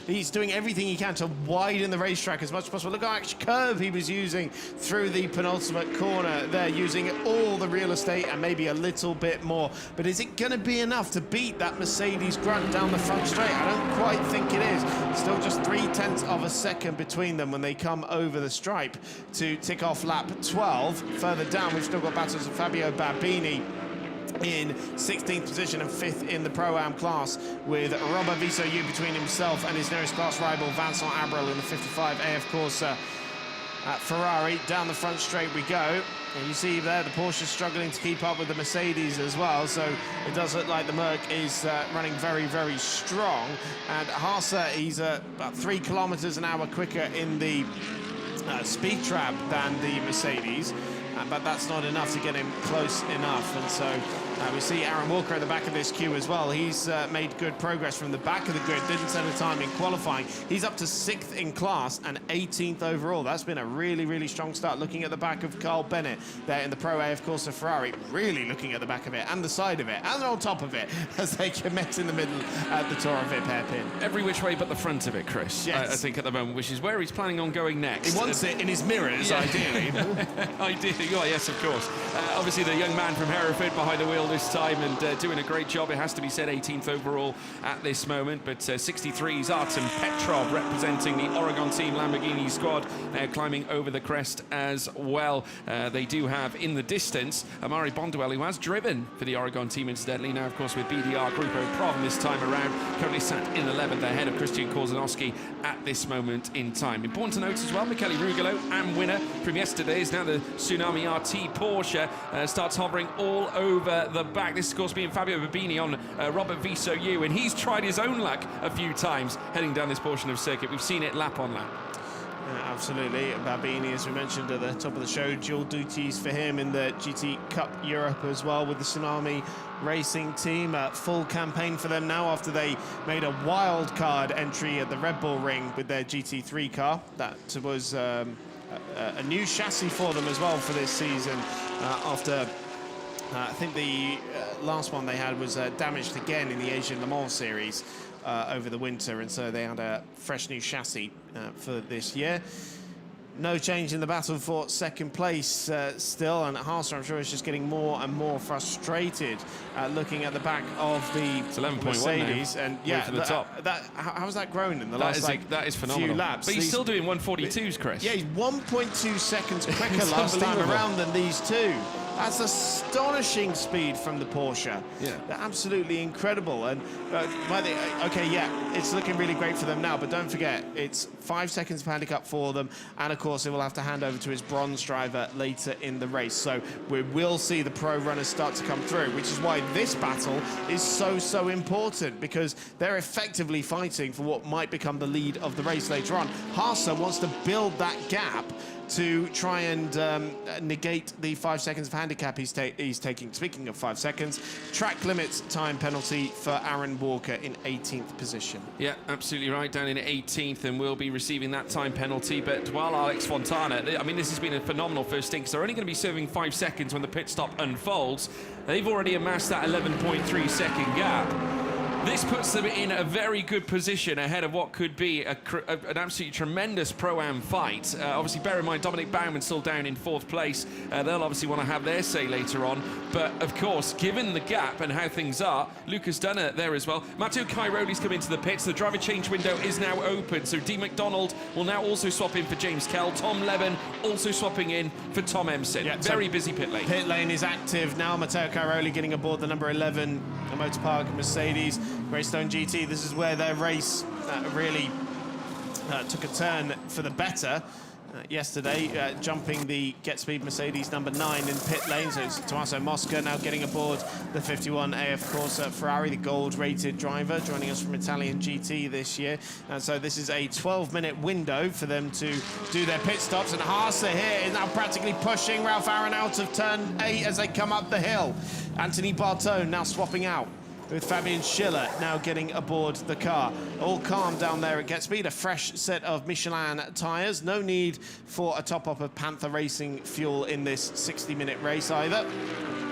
He's doing everything he can to widen the racetrack as much as possible. Look how much curve he was using through the penultimate corner there, using all the real estate and maybe a little bit more. But is it going to be enough to beat that Mercedes grunt down the front straight? I don't quite think it is. Still just 0.3 of a second between them when they come over the stripe to tick off lap 12. Further down, we've still got battles of Fabio Babini in 16th position and 5th in the Pro-Am class, with Robert Visoyu between himself and his nearest class rival Vincent Abril in the 55 AF Corsa Ferrari. Down the front straight we go, and you see there the Porsche struggling to keep up with the Mercedes as well, so it does look like the Merc is running very, very strong. And Haas, he's about 3 kilometers an hour quicker in the speed trap than the Mercedes, but that's not enough to get him close enough. And so we see Aaron Walker at the back of this queue as well. He's made good progress from the back of the grid, didn't set a time in qualifying. He's up to 6th in class and 18th overall. That's been a really, really strong start. Looking at the back of Carl Bennett there in the Pro AF Corsa Ferrari, really looking at the back of it and the side of it and on top of it as they commit in the middle at the Toro VIP hairpin. Every which way but the front of it, Chris. Yes. I think at the moment, which is where he's planning on going next. He wants it in his mirrors, ideally. Ideally, oh, yes, of course. Obviously, the young man from Hereford behind the wheel this time and doing a great job. It has to be said, 18th overall at this moment. But 63's Artem Petrov representing the Oregon Team Lamborghini squad, now climbing over the crest as well. They do have in the distance Amari Bonduel, who has driven for the Oregon Team incidentally. Now, of course, with BDR Grupo Prom this time around, currently sat in 11th ahead of Christian Korzanowski at this moment in time. Important to note as well, Michele Rugolo, AM winner from yesterday, is now the Tsunami RT Porsche, starts hovering all over the back. This, of course, being Fabio Babini on Robert Visoyu, and he's tried his own luck a few times heading down this portion of circuit. We've seen it lap on lap. Absolutely. Babini, as we mentioned at the top of the show, dual duties for him in the GT Cup Europe as well with the Tsunami Racing team. Full campaign for them now after they made a wild card entry at the Red Bull Ring with their GT3 car. That was a new chassis for them as well for this season after I think the last one they had was damaged again in the Asian Le Mans series over the winter, and so they had a fresh new chassis for this year. No change in the battle for second place still, and Haas, I'm sure, is just getting more and more frustrated looking at the back of the Mercedes. And yeah, the top. How has that grown in the last that is phenomenal. Few laps? But he's still doing 142s, Chris. Yeah, he's 1.2 seconds quicker last time around than these two. That's astonishing speed from the Porsche. Yeah. They're absolutely incredible. And okay, yeah, it's looking really great for them now, but don't forget, it's 5 seconds of handicap for them, and of course, it will have to hand over to his bronze driver later in the race. So we will see the pro runners start to come through, which is why this battle is so important, because they're effectively fighting for what might become the lead of the race later on. Haas wants to build that gap to try and negate the 5 seconds of handicap he's taking. Speaking of 5 seconds, track limits time penalty for Aaron Walker in 18th position. Yeah, absolutely right, down in 18th, and will be receiving that time penalty. But while Alex Fontana, I mean, this has been a phenomenal first stint, because they're only going to be serving 5 seconds when the pit stop unfolds. They've already amassed that 11.3 second gap. This puts them in a very good position ahead of what could be an absolutely tremendous Pro-Am fight. Obviously, bear in mind, Dominic Bauman's still down in 4th place. They'll obviously want to have their say later on. But, of course, given the gap and how things are, Lucas Dunner there as well. Matteo Cairoli's come into the pits. The driver change window is now open. So D. McDonald will now also swap in for James Kell. Tom Levin also swapping in for Tom Emson. Yeah, very busy pit lane. Pit lane is active now. Matteo Cairoli getting aboard the number 11 Motorpark Mercedes Greystone GT. This is where their race really took a turn for the better. yesterday, jumping the Get Speed Mercedes number 9 in pit lane. So it's Tommaso Mosca now getting aboard the 51 AF Corsa Ferrari, the gold-rated driver, joining us from Italian GT this year. And so this is a 12-minute window for them to do their pit stops. And Haase here is now practically pushing Ralph Aaron out of turn 8 as they come up the hill. Anthony Bartone now swapping out, with Fabian Schiller now getting aboard the car. All calm down there at Get Speed. A fresh set of Michelin tyres. No need for a top-up of Panther Racing fuel in this 60-minute race either.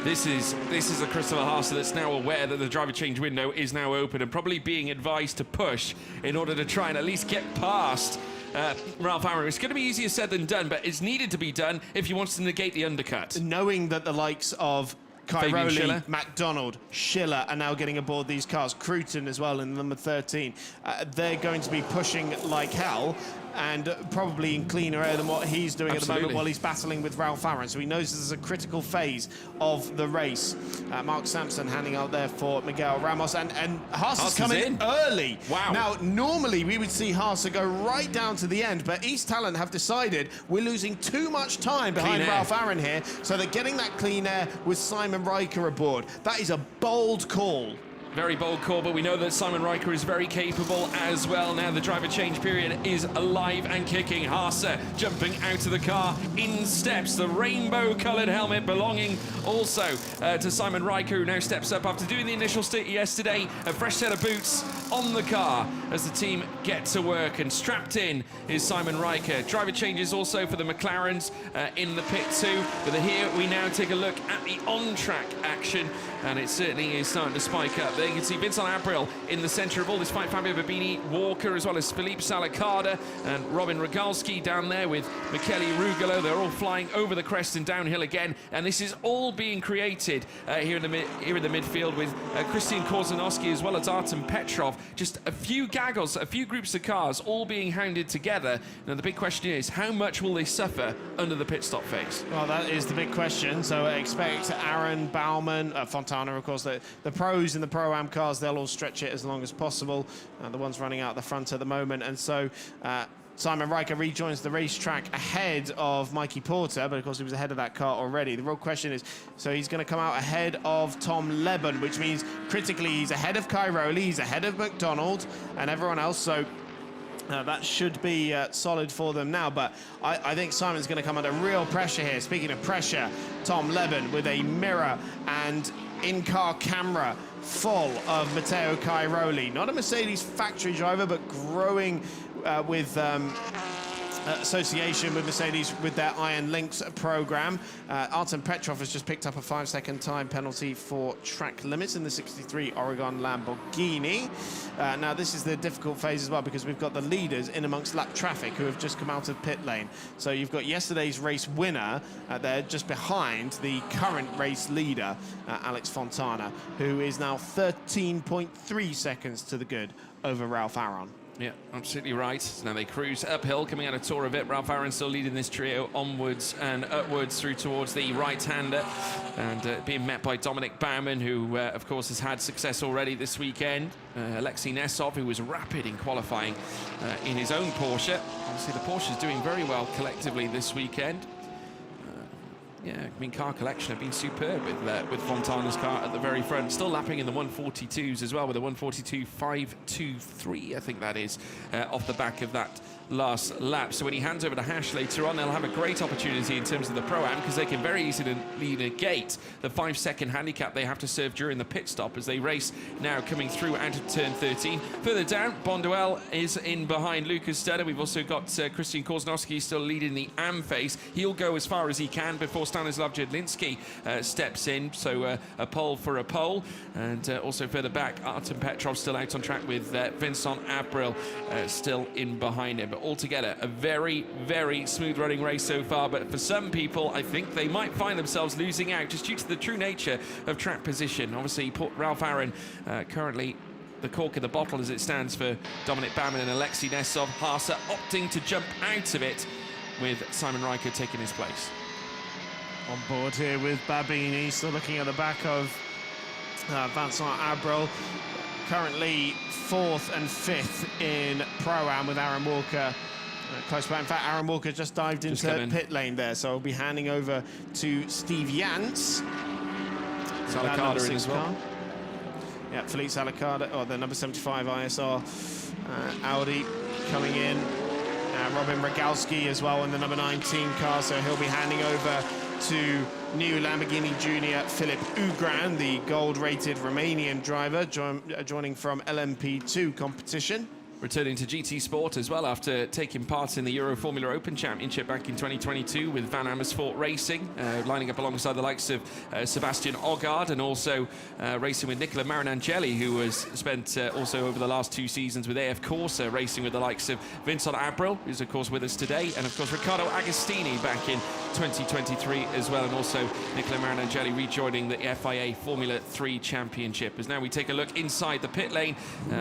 This is a Christopher Haase that's now aware that the driver change window is now open and probably being advised to push in order to try and at least get past Ralph Aaron. It's going to be easier said than done, but it's needed to be done if he wants to negate the undercut. Knowing that the likes of Cairoli, McDonald, Schiller are now getting aboard these cars. Cruton as well in number 13. They're going to be pushing like hell, and probably in cleaner air than what he's doing at the moment while he's battling with Ralph Aaron. So he knows this is a critical phase of the race. Mark Sampson handing out there for Miguel Ramos, and Haas is coming in early. Wow. Now, normally we would see Haas go right down to the end, but East Talent have decided we're losing too much time behind Ralph Aaron here, so they're getting that clean air with Simon Riker aboard. That is a bold call. Very bold call, but we know that Simon Riker is very capable as well. Now the driver change period is alive and kicking. Haase jumping out of the car. In steps the rainbow-coloured helmet belonging also to Simon Riker, who now steps up after doing the initial stint yesterday. A fresh set of boots on the car as the team get to work, and strapped in is Simon Riker. Driver changes also for the McLarens in the pit too. But here we now take a look at the on-track action, and it certainly is starting to spike up. There you can see Vincent Abril in the centre of all this fight. Fabio Babini, Walker, as well as Felipe Salacada and Robin Rogalski down there with Michele Rugolo. They're all flying over the crest and downhill again, and this is all being created here in the midfield with Christian Korzanowski as well as Artem Petrov. Just a few gaggles, a few groups of cars all being hounded together. Now the big question is, how much will they suffer under the pit stop phase? Well, that is the big question. So expect Aaron, Baumann, Fontana, of course, the pros in the Pro-Am cars, they'll all stretch it as long as possible. The ones running out the front at the moment. And so Simon Riker rejoins the racetrack ahead of Mikey Porter, but of course he was ahead of that car already. The real question is, so he's going to come out ahead of Tom Leben, which means critically he's ahead of Cairoli, he's ahead of McDonald and everyone else. So that should be solid for them now, but I think Simon's going to come under real pressure here. Speaking of pressure, Tom Leben with a mirror and in-car camera full of Matteo Cairoli. Not a Mercedes factory driver, but growing with association with Mercedes with their Iron Links program. Artem Petrov has just picked up a 5-second time penalty for track limits in the 63 Oregon Lamborghini. Now this is the difficult phase as well, because we've got the leaders in amongst lap traffic who have just come out of pit lane. So you've got yesterday's race winner there just behind the current race leader, Alex Fontana, who is now 13.3 seconds to the good over Ralph Aaron. Yeah, absolutely right. So now they cruise uphill, coming out of Tour of it. Ralph Aaron still leading this trio onwards and upwards through towards the right-hander, and being met by Dominic Baumann, who, of course, has had success already this weekend. Alexei Nesov, who was rapid in qualifying in his own Porsche. Obviously, the Porsche's doing very well collectively this weekend. Yeah, I mean, car collection have been superb with Fontana's car at the very front. Still lapping in the 142s as well, with a 142.523, I think that is, off the back of that last lap. So when he hands over to Hash later on, they'll have a great opportunity in terms of the Pro-Am, because they can very easily negate the 5-second handicap they have to serve during the pit stop as they race now coming through out of turn 13. Further down, Bonduel is in behind Lucas Studer. We've also got Christian Korzanowski still leading the AM phase. He'll go as far as he can before Stanislav Jedlinski steps in, so a pole for a pole. And also further back, Artem Petrov still out on track with Vincent Abril still in behind him. But altogether, a very, very smooth running race so far. But for some people, I think they might find themselves losing out just due to the true nature of track position. Obviously, Ralph Aaron currently the cork in the bottle as it stands for Dominic Baumann and Alexei Nesov. Haase opting to jump out of it, with Simon Riker taking his place. On board here with Babini, still looking at the back of Vincent Abril. Currently 4th and 5th in Pro-Am, with Aaron Walker Close by. In fact, Aaron Walker just dived into pit lane there, so I'll be handing over to Steve Jans. Salicada in as well. Car. Yeah, Felipe Salicada, or the number 75 ISR Audi coming in. Robin Rogalski as well in the number 19 car, so he'll be handing over to new Lamborghini Junior Philip Ugran, the gold-rated Romanian driver, joining from LMP2 competition. Returning to GT Sport as well after taking part in the Euro Formula Open Championship back in 2022 with Van Amersfoort Racing, lining up alongside the likes of Sebastian Ogard, and also racing with Nicola Marinangeli, who has spent also over the last 2 seasons with AF Corsa, racing with the likes of Vincent Abril, who's of course with us today, and of course Riccardo Agostini back in 2023 as well, and also Nicola Marinangeli rejoining the FIA Formula 3 Championship. As now we take a look inside the pit lane,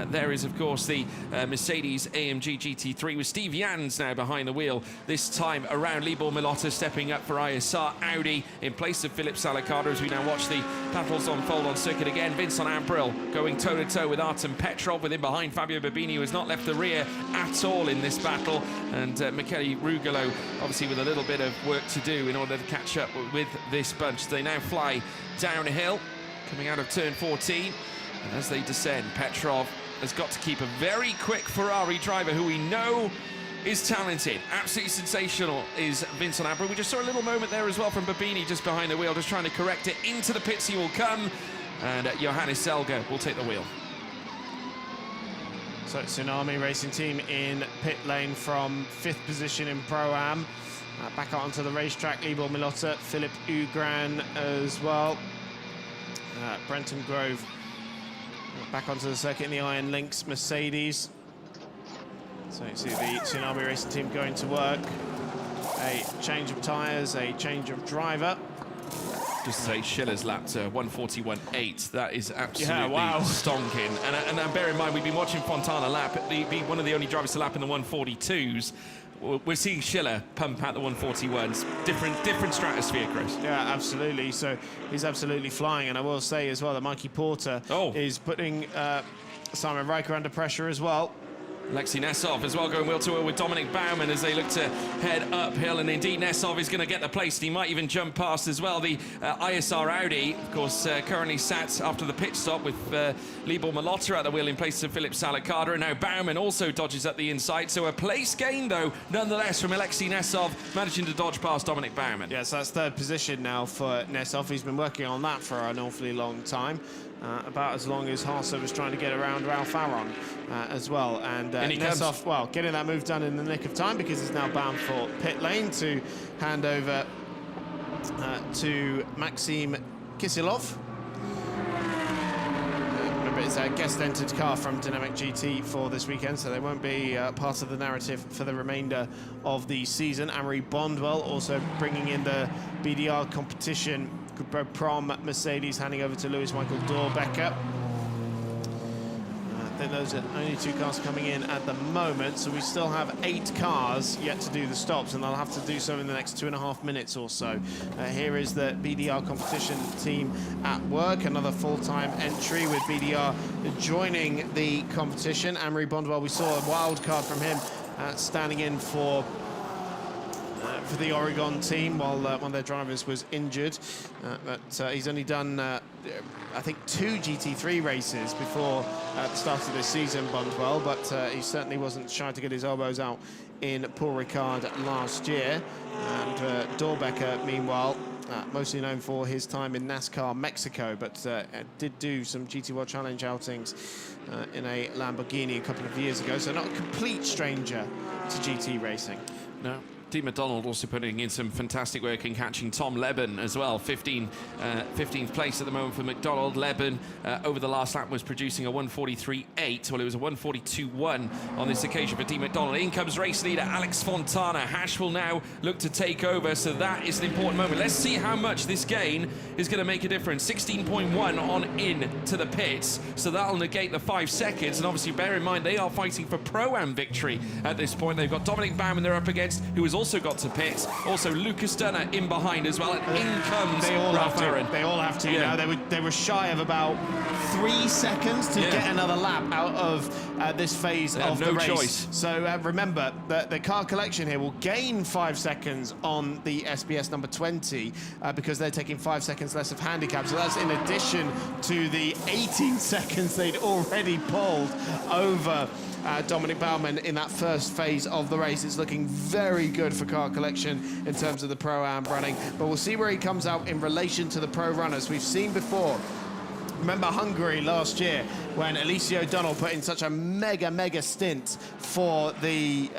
there is of course the Mercedes AMG GT3 with Steve Jans now behind the wheel. This time around, Libor Milotta stepping up for ISR Audi in place of Philip Salicada as we now watch the battles unfold on circuit again. Vincent Abril going toe-to-toe with Artem Petrov, with him behind Fabio Babini, who has not left the rear at all in this battle, and Michele Rugolo obviously with a little bit of work to do in order to catch up with this bunch. They now fly downhill coming out of turn 14, and as they descend, Petrov has got to keep a very quick Ferrari driver who we know is talented. Absolutely sensational is Vincent Abril. We just saw a little moment there as well from Babini just behind the wheel, just trying to correct it. Into the pits he will come, and Johannes Selger will take the wheel. So Tsunami Racing Team in pit lane from 5th position in Pro-Am. Back out onto the racetrack, Libor Milotta, Philip Ugran as well. Brenton Grove back onto the circuit in the Iron Lynx Mercedes. So you see the Tsunami Racing Team going to work. A change of tyres, a change of driver. Just to say, Schiller's lapped 141.8. That is absolutely wow. stonking. And bear in mind, we've been watching Fontana lap, be one of the only drivers to lap in the 142s. We're seeing Schiller pump out the 141s. Different stratosphere, Chris. Yeah, absolutely. So he's absolutely flying. And I will say as well that Mikey Porter is putting Simon Riker under pressure as well. Alexei Nesov as well going wheel to wheel with Dominic Baumann as they look to head uphill, and indeed Nesov is going to get the place, and he might even jump past as well. The ISR Audi, of course, currently sat after the pit stop with Libor Milotta at the wheel in place of Philip Salicada, and now Baumann also dodges at the inside, so a place gain though nonetheless from Alexei Nesov, managing to dodge past Dominic Baumann. Yes, that's 3rd position now for Nesov. He's been working on that for an awfully long time. About as long as Haase was trying to get around Ralph Aron as well. And Nesov, well, getting that move done in the nick of time, because he's now bound for pit lane to hand over to Maxim Kisilov. Remember, it's a guest-entered car from Dynamic GT for this weekend, so they won't be part of the narrative for the remainder of the season. Amory Bondwell also bringing in the BDR competition from Mercedes, handing over to Lewis Michael Dorbecker. I think those are only 2 cars coming in at the moment, so we still have 8 cars yet to do the stops, and they'll have to do so in the next 2.5 minutes or so. Here is the BDR competition team at work, another full-time entry with BDR joining the competition. Amory Bondwell, we saw a wild card from him standing in for the Oregon team while one of their drivers was injured, but he's only done I think 2 GT3 races before the start of this season, Bondwell, but he certainly wasn't shy to get his elbows out in Paul Ricard last year. And Dorbecker, meanwhile, mostly known for his time in NASCAR Mexico, but did do some GT World Challenge outings in a Lamborghini a couple of years ago, so not a complete stranger to GT racing. No. Dean McDonald also putting in some fantastic work in catching Tom Leben as well. 15th place at the moment for McDonald. Leben over the last lap was producing a 143.8. Well, it was a 142.1 on this occasion for Dean McDonald. In comes race leader Alex Fontana. Hash will now look to take over, so that is an important moment. Let's see how much this gain is going to make a difference. 16.1 on in to the pits, so that'll negate the 5 seconds. And obviously bear in mind they are fighting for Pro-Am victory at this point. They've got Dominic Baumann they're up against, who is also got to pit. Also, Lucas Dunner in behind as well. And in comes Ralph Aaron. They all have to. Yeah. Now they were shy of about 3 seconds to get another lap out of this phase of the race. Choice. So remember that the car collection here will gain 5 seconds on the SBS number 20 because they're taking 5 seconds less of handicap. So that's in addition to the 18 seconds they'd already pulled over Dominic Baumann in that first phase of the race. It's looking very good for car collection in terms of the Pro-Am running, but we'll see where he comes out in relation to the pro runners. We've seen before. Remember Hungary last year when Alessio O'Donnell put in such a mega stint for the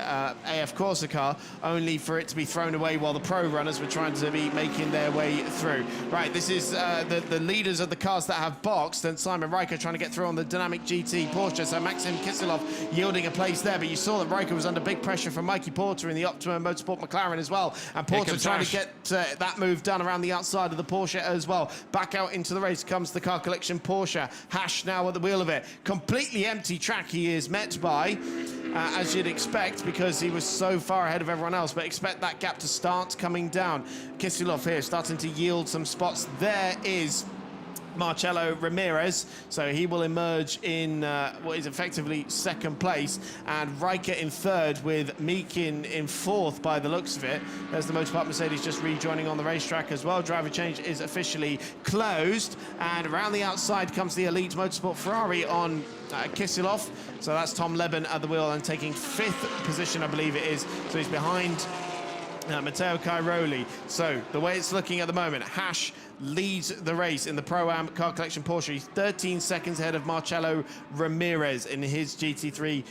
AF Corsa car, only for it to be thrown away while the pro runners were trying to be making their way through. Right, this is the leaders of the cars that have boxed, and Simon Riker trying to get through on the Dynamic GT Porsche, so Maxim Kisilov yielding a place there, but you saw that Riker was under big pressure from Mikey Porter in the Optima Motorsport McLaren as well, and Porter trying to get that move done around the outside of the Porsche as well. Back out into the race comes the car collection Porsche. Hash now at the wheel of it. Completely empty track he is met by, as you'd expect, because he was so far ahead of everyone else, but expect that gap to start coming down. Kisilov here starting to yield some spots. There is Marcelo Ramirez, so he will emerge in what is effectively second place, and Riker in third with Meekin in fourth by the looks of it. There's the Motorpark Mercedes just rejoining on the racetrack as well. Driver change is officially closed, and around the outside comes the Elite Motorsport Ferrari on Kisilov. So that's Tom Leben at the wheel and taking fifth position, I believe it is. So he's behind Matteo Cairoli. So the way it's looking at the moment, Hash leads the race in the Pro-Am car collection Porsche. He's 13 seconds ahead of Marcelo Ramirez in his GT3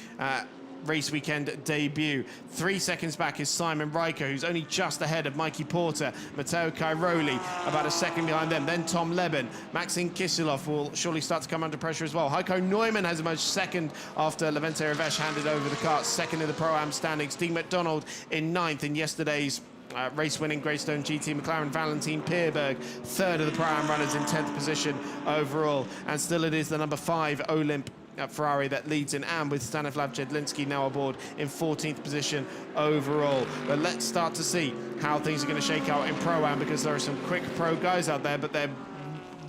race weekend debut. 3 seconds back is Simon Riker, who's only just ahead of Mikey Porter. Matteo Cairoli about a second behind them. Then Tom Leben. Maxim Kisilov will surely start to come under pressure as well. Heiko Neumann has emerged second after Levente Revesh handed over the car, second in the Pro-Am standings. Dean McDonald in ninth in yesterday's race-winning Greystone GT McLaren. Valentin Pierberg, third of the Pro-Am runners in 10th position overall. And still it is the number 5 Olymp Ferrari that leads in, and with Stanislav Jedlinski now aboard in 14th position overall. But let's start to see how things are going to shake out in Pro-Am, because there are some quick pro guys out there, but they're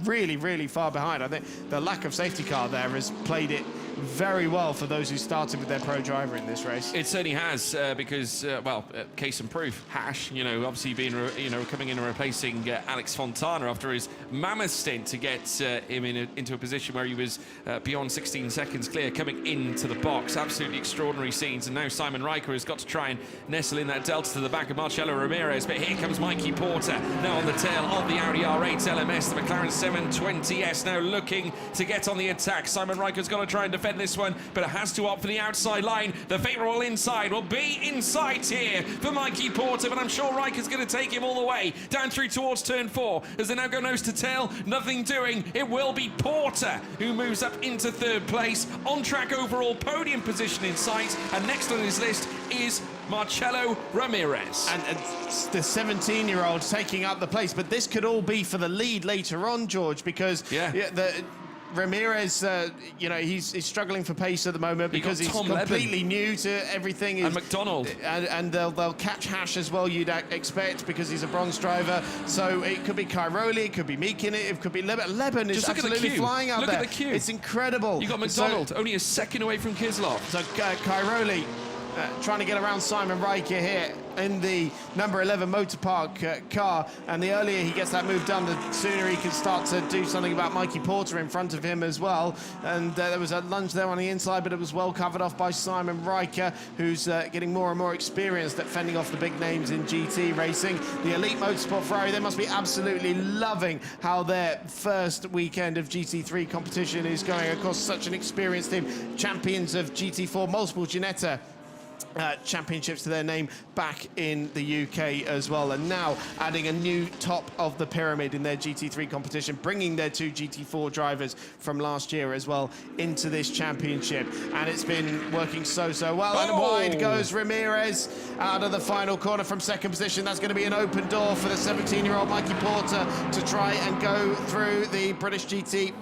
really far behind. I think the lack of safety car there has played it very well for those who started with their pro driver in this race. It certainly has, because, case in proof, Hash, obviously being, coming in and replacing Alex Fontana after his mammoth stint to get him into a position where he was beyond 16 seconds clear, coming into the box. Absolutely extraordinary scenes. And now Simon Riker has got to try and nestle in that delta to the back of Marcelo Ramirez. But here comes Mikey Porter, now on the tail of the Audi R8 LMS, the McLaren 720S, now looking to get on the attack. Simon Riker's got to try and defend this one, but it has to opt for the outside line. The favourable inside will be in sight here for Mikey Porter, but I'm sure Riker's going to take him all the way down through towards turn 4 as they now go nose to tail. Nothing doing. It will be Porter who moves up into third place. On track overall podium position in sight, and next on his list is Marcelo Ramirez. And the 17-year-old taking up the place, but this could all be for the lead later on, George, because Ramirez, he's struggling for pace at the moment because he's completely new to everything. And McDonald. And they'll catch Hash as well, you'd expect, because he's a bronze driver. So it could be Cairoli, it could be Meekin, it could be Leben. Leben is absolutely flying out there. Look at the queue. It's incredible. You got McDonald, only a second away from Kisilov. So Cairoli trying to get around Simon Riker here in the number 11 Motorpark car, and the earlier he gets that move done, the sooner he can start to do something about Mikey Porter in front of him as well. And there was a lunge there on the inside, but it was well covered off by Simon Riker, who's getting more and more experienced at fending off the big names in GT racing. The Elite Motorsport Ferrari, they must be absolutely loving how their first weekend of GT3 competition is going. Of course, such an experienced team, champions of GT4, multiple Ginetta championships to their name back in the UK as well, and now adding a new top of the pyramid in their GT3 competition, bringing their 2 GT4 drivers from last year as well into this championship, and it's been working so well. And wide goes Ramirez out of the final corner from second position. That's going to be an open door for the 17-year-old Mikey Porter to try and go through the British GT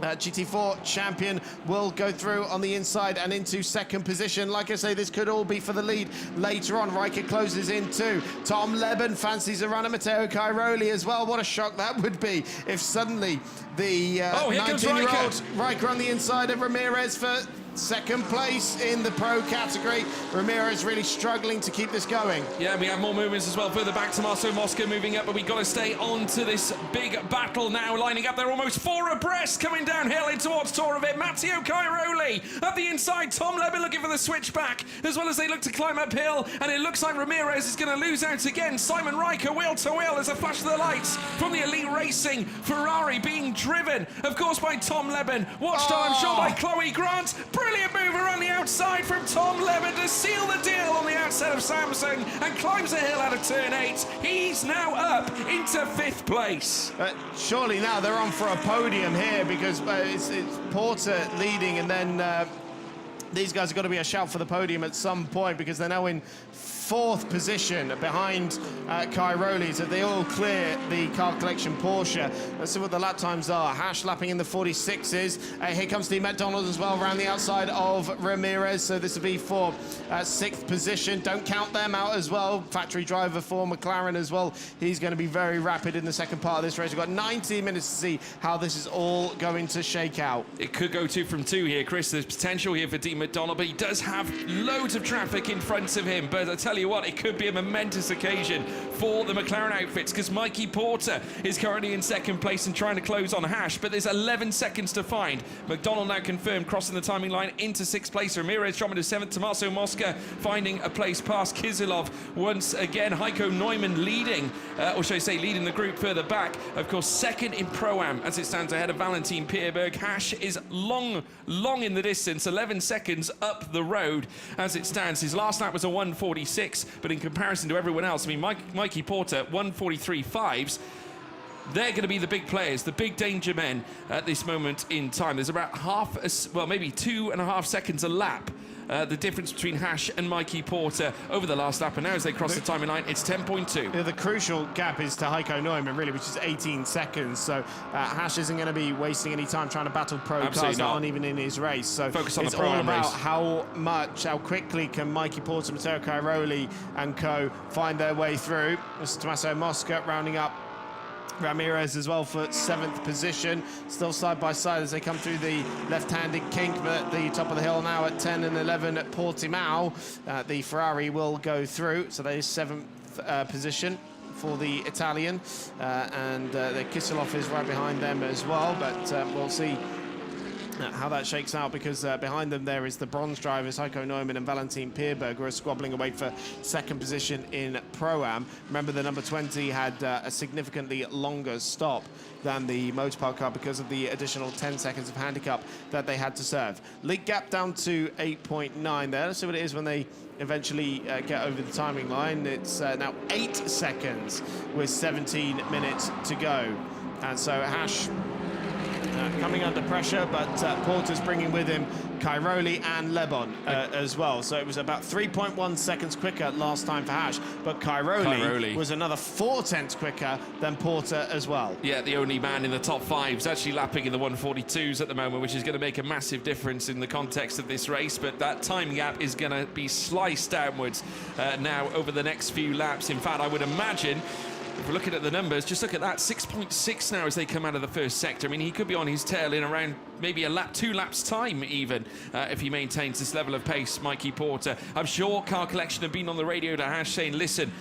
GT4 champion will go through on the inside and into second position. Like I say, this could all be for the lead later on. Riker closes in too. Tom Leben fancies a run at Matteo Cairoli as well. What a shock that would be if suddenly the 19-year-old Riker on the inside of Ramirez for second place in the pro category. Ramirez really struggling to keep this going. Yeah, we have more movements as well. Further back, Tommaso Mosca moving up, but we've got to stay on to this big battle now. Lining up, they're almost 4 abreast, coming downhill in towards Toravit. Matteo Cairoli up the inside. Tom Leben looking for the switchback, as well as they look to climb uphill, and it looks like Ramirez is going to lose out again. Simon Riker wheel to wheel as a flash of the lights from the Elite Racing Ferrari, being driven, of course, by Tom Leben. Watched on, I'm sure, by Chloe Grant. Brilliant move around the outside from Tom Leben to seal the deal on the outside of Samsung, and climbs a hill out of turn 8. He's now up into 5th place. Surely now they're on for a podium here, because it's Porter leading, and then these guys have got to be a shout for the podium at some point, because they're now in 4th position behind Cairoli, so they all clear the car collection Porsche. Let's see what the lap times are. Hash lapping in the 46s. Here comes Steve McDonald as well around the outside of Ramirez, so this will be for 6th position. Don't count them out as well. Factory driver for McLaren as well. He's going to be very rapid in the second part of this race. We've got 19 minutes to see how this is all going to shake out. It could go 2 from 2 here, Chris. There's potential here for Dean McDonald, but he does have loads of traffic in front of him. But I tell you what, it could be a momentous occasion for the McLaren outfits, because Mikey Porter is currently in 2nd place and trying to close on Hash, but there's 11 seconds to find. McDonald now confirmed, crossing the timing line into 6th place. Ramirez dropping to 7th. Tommaso Mosca finding a place past Kizilov once again. Heiko Neumann leading, or should I say leading the group further back. Of course, 2nd in Pro-Am as it stands ahead of Valentin Pierberg. Hash is long in the distance, 11 seconds up the road as it stands. His last lap was a 1:46, but in comparison to everyone else, I mean, Mikey Porter, 1:43.5s. They're going to be the big players, the big danger men at this moment in time. There's about maybe 2.5 seconds a lap. The difference between Hash and Mikey Porter over the last lap, and now as they cross the timing line, it's 10.2. The crucial gap is to Heiko Neumann, really, which is 18 seconds. So Hash isn't going to be wasting any time trying to battle pro cars that aren't even in his race. So focus on it's the pro all about race. how quickly can Mikey Porter, Matteo Cairoli and co find their way through. This is Tommaso Mosca rounding up Ramirez as well for 7th position, still side by side as they come through the left-handed kink, but at the top of the hill now at 10 and 11 at Portimao. The Ferrari will go through, so that is 7th position for the Italian, and the Kizilov is right behind them as well, but we'll see how that shakes out, because behind them there is the bronze drivers Heiko Neumann and Valentin Pierberg, who are squabbling away for 2nd position in Pro-Am. Remember, the number 20 had a significantly longer stop than the motorpark car because of the additional 10 seconds of handicap that they had to serve. League gap down to 8.9 there. Let's see what it is when they eventually get over the timing line. It's now 8 seconds with 17 minutes to go. And so Hash coming under pressure, but Porter's bringing with him Cairoli and Lebon as well. So it was about 3.1 seconds quicker last time for Hash, but Cairoli was another 0.4 quicker than Porter as well. Yeah, the only man in the top 5 is actually lapping in the 1:42s at the moment, which is going to make a massive difference in the context of this race, but that time gap is going to be sliced downwards now over the next few laps. In fact, I would imagine, if we're looking at the numbers, just look at that, 6.6 now as they come out of the first sector. I mean, he could be on his tail in around maybe a lap, 2 laps time even, if he maintains this level of pace, Mikey Porter. I'm sure Car Collection have been on the radio to Hash saying, listen,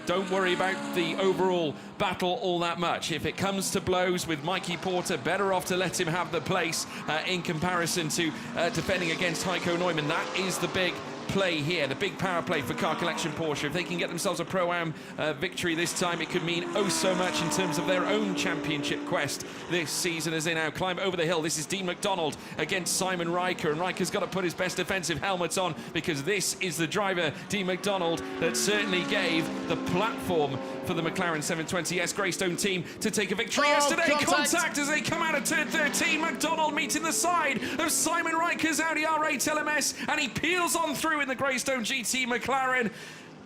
don't worry about the overall battle all that much. If it comes to blows with Mikey Porter, better off to let him have the place in comparison to defending against Heiko Neumann. That is the big play here, the big power play for Car Collection Porsche. If they can get themselves a Pro-Am victory this time, it could mean oh so much in terms of their own championship quest this season as they now climb over the hill. This is Dean McDonald against Simon Riker, and Riker's got to put his best defensive helmet on, because this is the driver, Dean McDonald, that certainly gave the platform for the McLaren 720S Greystone team to take a victory yesterday. Contact as they come out of turn 13. McDonald meeting the side of Simon Riker's Audi R8 LMS, and he peels on through in the Greystone GT McLaren.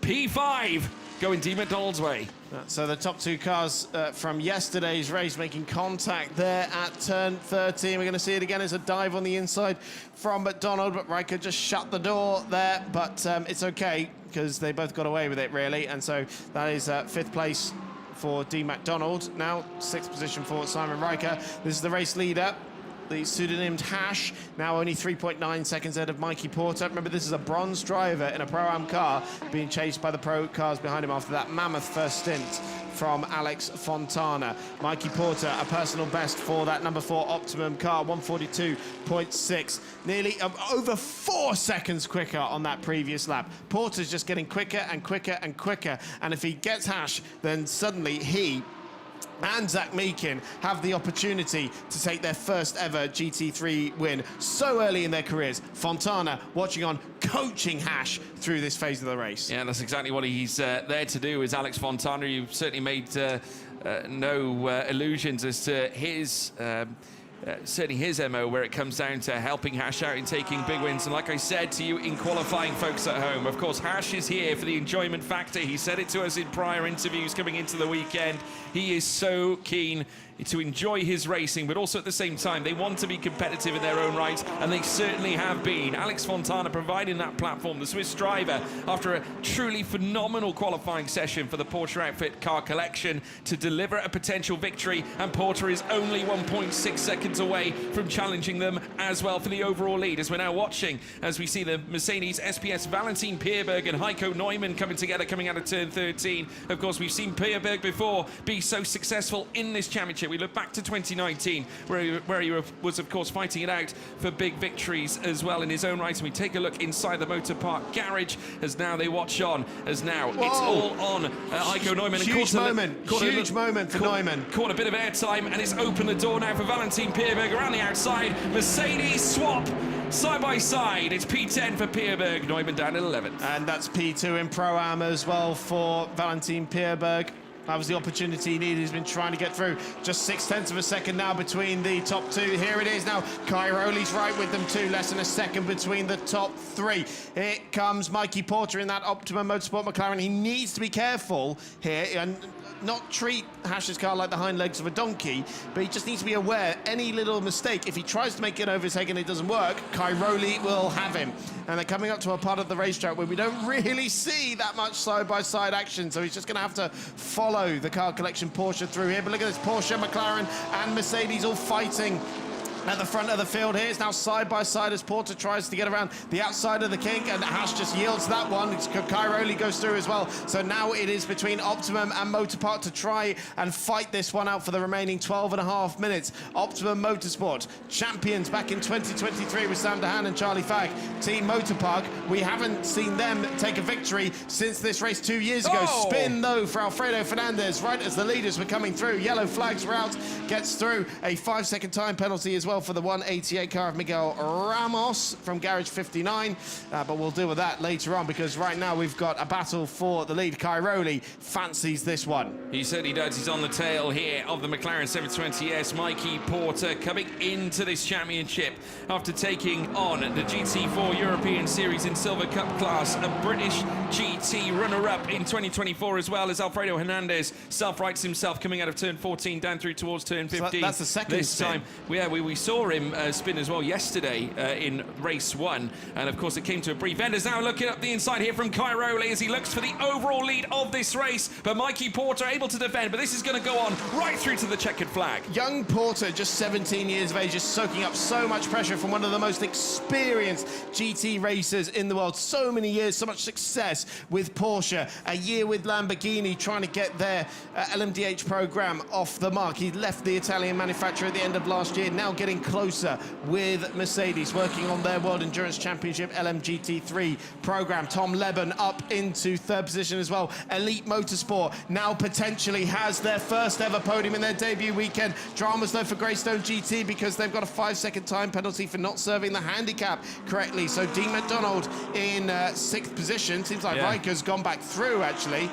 P5 going D McDonald's way. So the top two cars from yesterday's race making contact there at turn 13. We're going to see it again as a dive on the inside from McDonald, but Riker just shut the door there. But it's okay because they both got away with it, really. And so that is 5th place for D McDonald. Now 6th position for Simon Riker. This is the race leader, the pseudonymed Hash, now only 3.9 seconds ahead of Mikey Porter. Remember, this is a bronze driver in a Pro-Am car being chased by the pro cars behind him after that mammoth first stint from Alex Fontana. Mikey Porter, a personal best for that number 4 Optimum car, 142.6, nearly over 4 seconds quicker on that previous lap. Porter's just getting quicker and quicker and quicker, and if he gets Hash, then suddenly he and Zach Meakin have the opportunity to take their first ever GT3 win so early in their careers. Fontana watching on, coaching Hash through this phase of the race. Yeah, that's exactly what he's there to do, is Alex Fontana. You've certainly made no illusions as to his certainly his MO, where it comes down to helping Hash out and taking big wins. And like I said to you in qualifying, folks at home, of course, Hash is here for the enjoyment factor. He said it to us in prior interviews coming into the weekend. He is so keen to enjoy his racing, but also at the same time, they want to be competitive in their own right, and they certainly have been. Alex Fontana providing that platform, the Swiss driver, after a truly phenomenal qualifying session for the Porsche outfit car collection, to deliver a potential victory, and Porter is only 1.6 seconds away from challenging them as well for the overall lead, as we're now watching as we see the Mercedes SPS Valentin Pierberg and Heiko Neumann coming together, coming out of turn 13. Of course, we've seen Pierberg before be so successful in this championship. We look back to 2019, where he was, of course, fighting it out for big victories as well in his own right. And we take a look inside the Motor Park garage as now they watch on, as now it's all on Heiko Neumann. Huge moment for Neumann. Caught a bit of airtime, and it's opened the door now for Valentin Pierberg around the outside. Mercedes swap side by side. It's P10 for Pierberg, Neumann down at 11th. And that's P2 in Pro-Am as well for Valentin Pierberg. That was the opportunity he needed. He's been trying to get through. Just 0.6 of a second now between the top two. Here it is now. Cairoli's right with them too. Less than a second between the top three. Here comes Mikey Porter in that Optimum Motorsport McLaren. He needs to be careful here and not treat Hash's car like the hind legs of a donkey, but he just needs to be aware any little mistake, if he tries to make it over his head and it doesn't work, Cairoli will have him. And they're coming up to a part of the racetrack where we don't really see that much side-by-side action, so he's just going to have to follow the car collection Porsche through here. But look at this, Porsche, McLaren and Mercedes all fighting at the front of the field here. It's now side by side as Porter tries to get around the outside of the kink, and Hash just yields that one. Cairoli goes through as well. So now it is between Optimum and Motor Park to try and fight this one out for the remaining 12.5 minutes. Optimum Motorsport, champions back in 2023 with Sam Dehan and Charlie Fagg. Team Motor Park, we haven't seen them take a victory since this race 2 years ago. Spin though for Alfredo Fernandez right as the leaders were coming through. Yellow flags were out, gets through. A 5-second time penalty as well for the 188 car of Miguel Ramos from Garage 59, but we'll deal with that later on, because right now we've got a battle for the lead. Cairoli fancies this one. He certainly does. He's on the tail here of the McLaren 720S. Mikey Porter coming into this championship after taking on the GT4 European Series in Silver Cup class, a British GT runner-up in 2024 as well, as Alfredo Hernandez self-rights himself coming out of turn 14 down through towards turn 15. So that's the second this spin. time. Yeah, we saw him spin as well yesterday in race 1, and of course it came to a brief end. As now looking up the inside here from Cairoli as he looks for the overall lead of this race, but Mikey Porter able to defend, but this is going to go on right through to the checkered flag. Young Porter, just 17 years of age, just soaking up so much pressure from one of the most experienced GT racers in the world. So many years, so much success with Porsche, a year with Lamborghini trying to get their LMDH program off the mark. He left the Italian manufacturer at the end of last year, now getting closer with Mercedes, working on their World Endurance Championship LMGT3 program. Tom Leben up into 3rd position as well. Elite Motorsport now potentially has their first ever podium in their debut weekend. Dramas though for Greystone GT, because they've got a 5-second time penalty for not serving the handicap correctly. So Dean McDonald in 6th position. Seems like Riker's gone back through actually.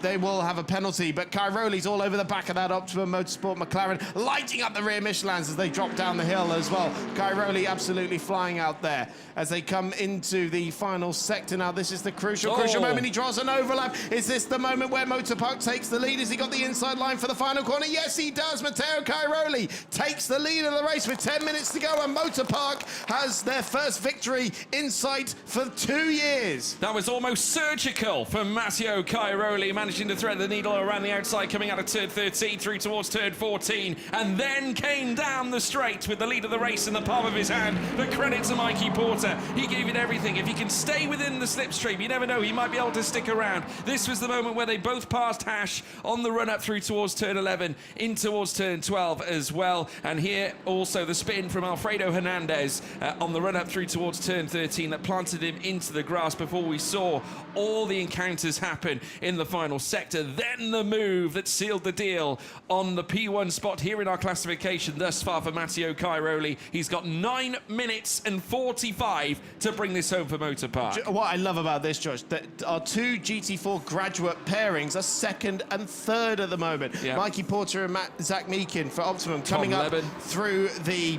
They will have a penalty, but Cairoli's all over the back of that Optimum Motorsport McLaren, lighting up the rear Michelins as they drop drop down the hill as well. Cairoli absolutely flying out there as they come into the final sector. Now this is the crucial moment. He draws an overlap. Is this the moment where Motorpark takes the lead? Has he got the inside line for the final corner? Yes, he does. Matteo Cairoli takes the lead of the race with 10 minutes to go, and Motorpark has their first victory in sight for 2 years. That was almost surgical from Matteo Cairoli, managing to thread the needle around the outside, coming out of turn 13 through towards turn 14, and then came down the straight with the lead of the race in the palm of his hand. But credit to Mikey Porter. He gave it everything. If he can stay within the slipstream, you never know, he might be able to stick around. This was the moment where they both passed Hash on the run up through towards turn 11, in towards turn 12 as well. And here also the spin from Alfredo Hernandez on the run up through towards turn 13 that planted him into the grass before we saw all the encounters happen in the final sector. Then the move that sealed the deal on the P1 spot here in our classification thus far for Matteo Cairoli. He's got 9 minutes and 45 to bring this home for Motorpark. What I love about this, Josh, that our two GT4 graduate pairings are second and third at the moment. Yeah. Mikey Porter and Zach Meakin for Optimum coming up through the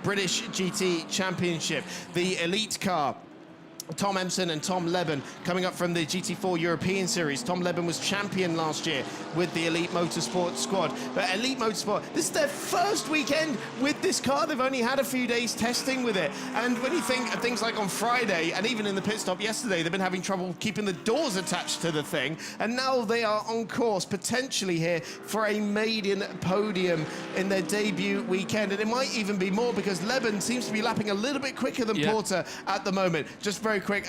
British GT Championship. The elite car, Tom Empson and Tom Leben coming up from the GT4 European Series. Tom Leben was champion last year with the Elite Motorsport squad. But Elite Motorsport, this is their first weekend with this car. They've only had a few days testing with it. And when you think of things like on Friday, and even in the pit stop yesterday, they've been having trouble keeping the doors attached to the thing. And now they are on course, potentially here, for a maiden podium in their debut weekend. And it might even be more because Leben seems to be lapping a little bit quicker than Porter at the moment. Just very quick,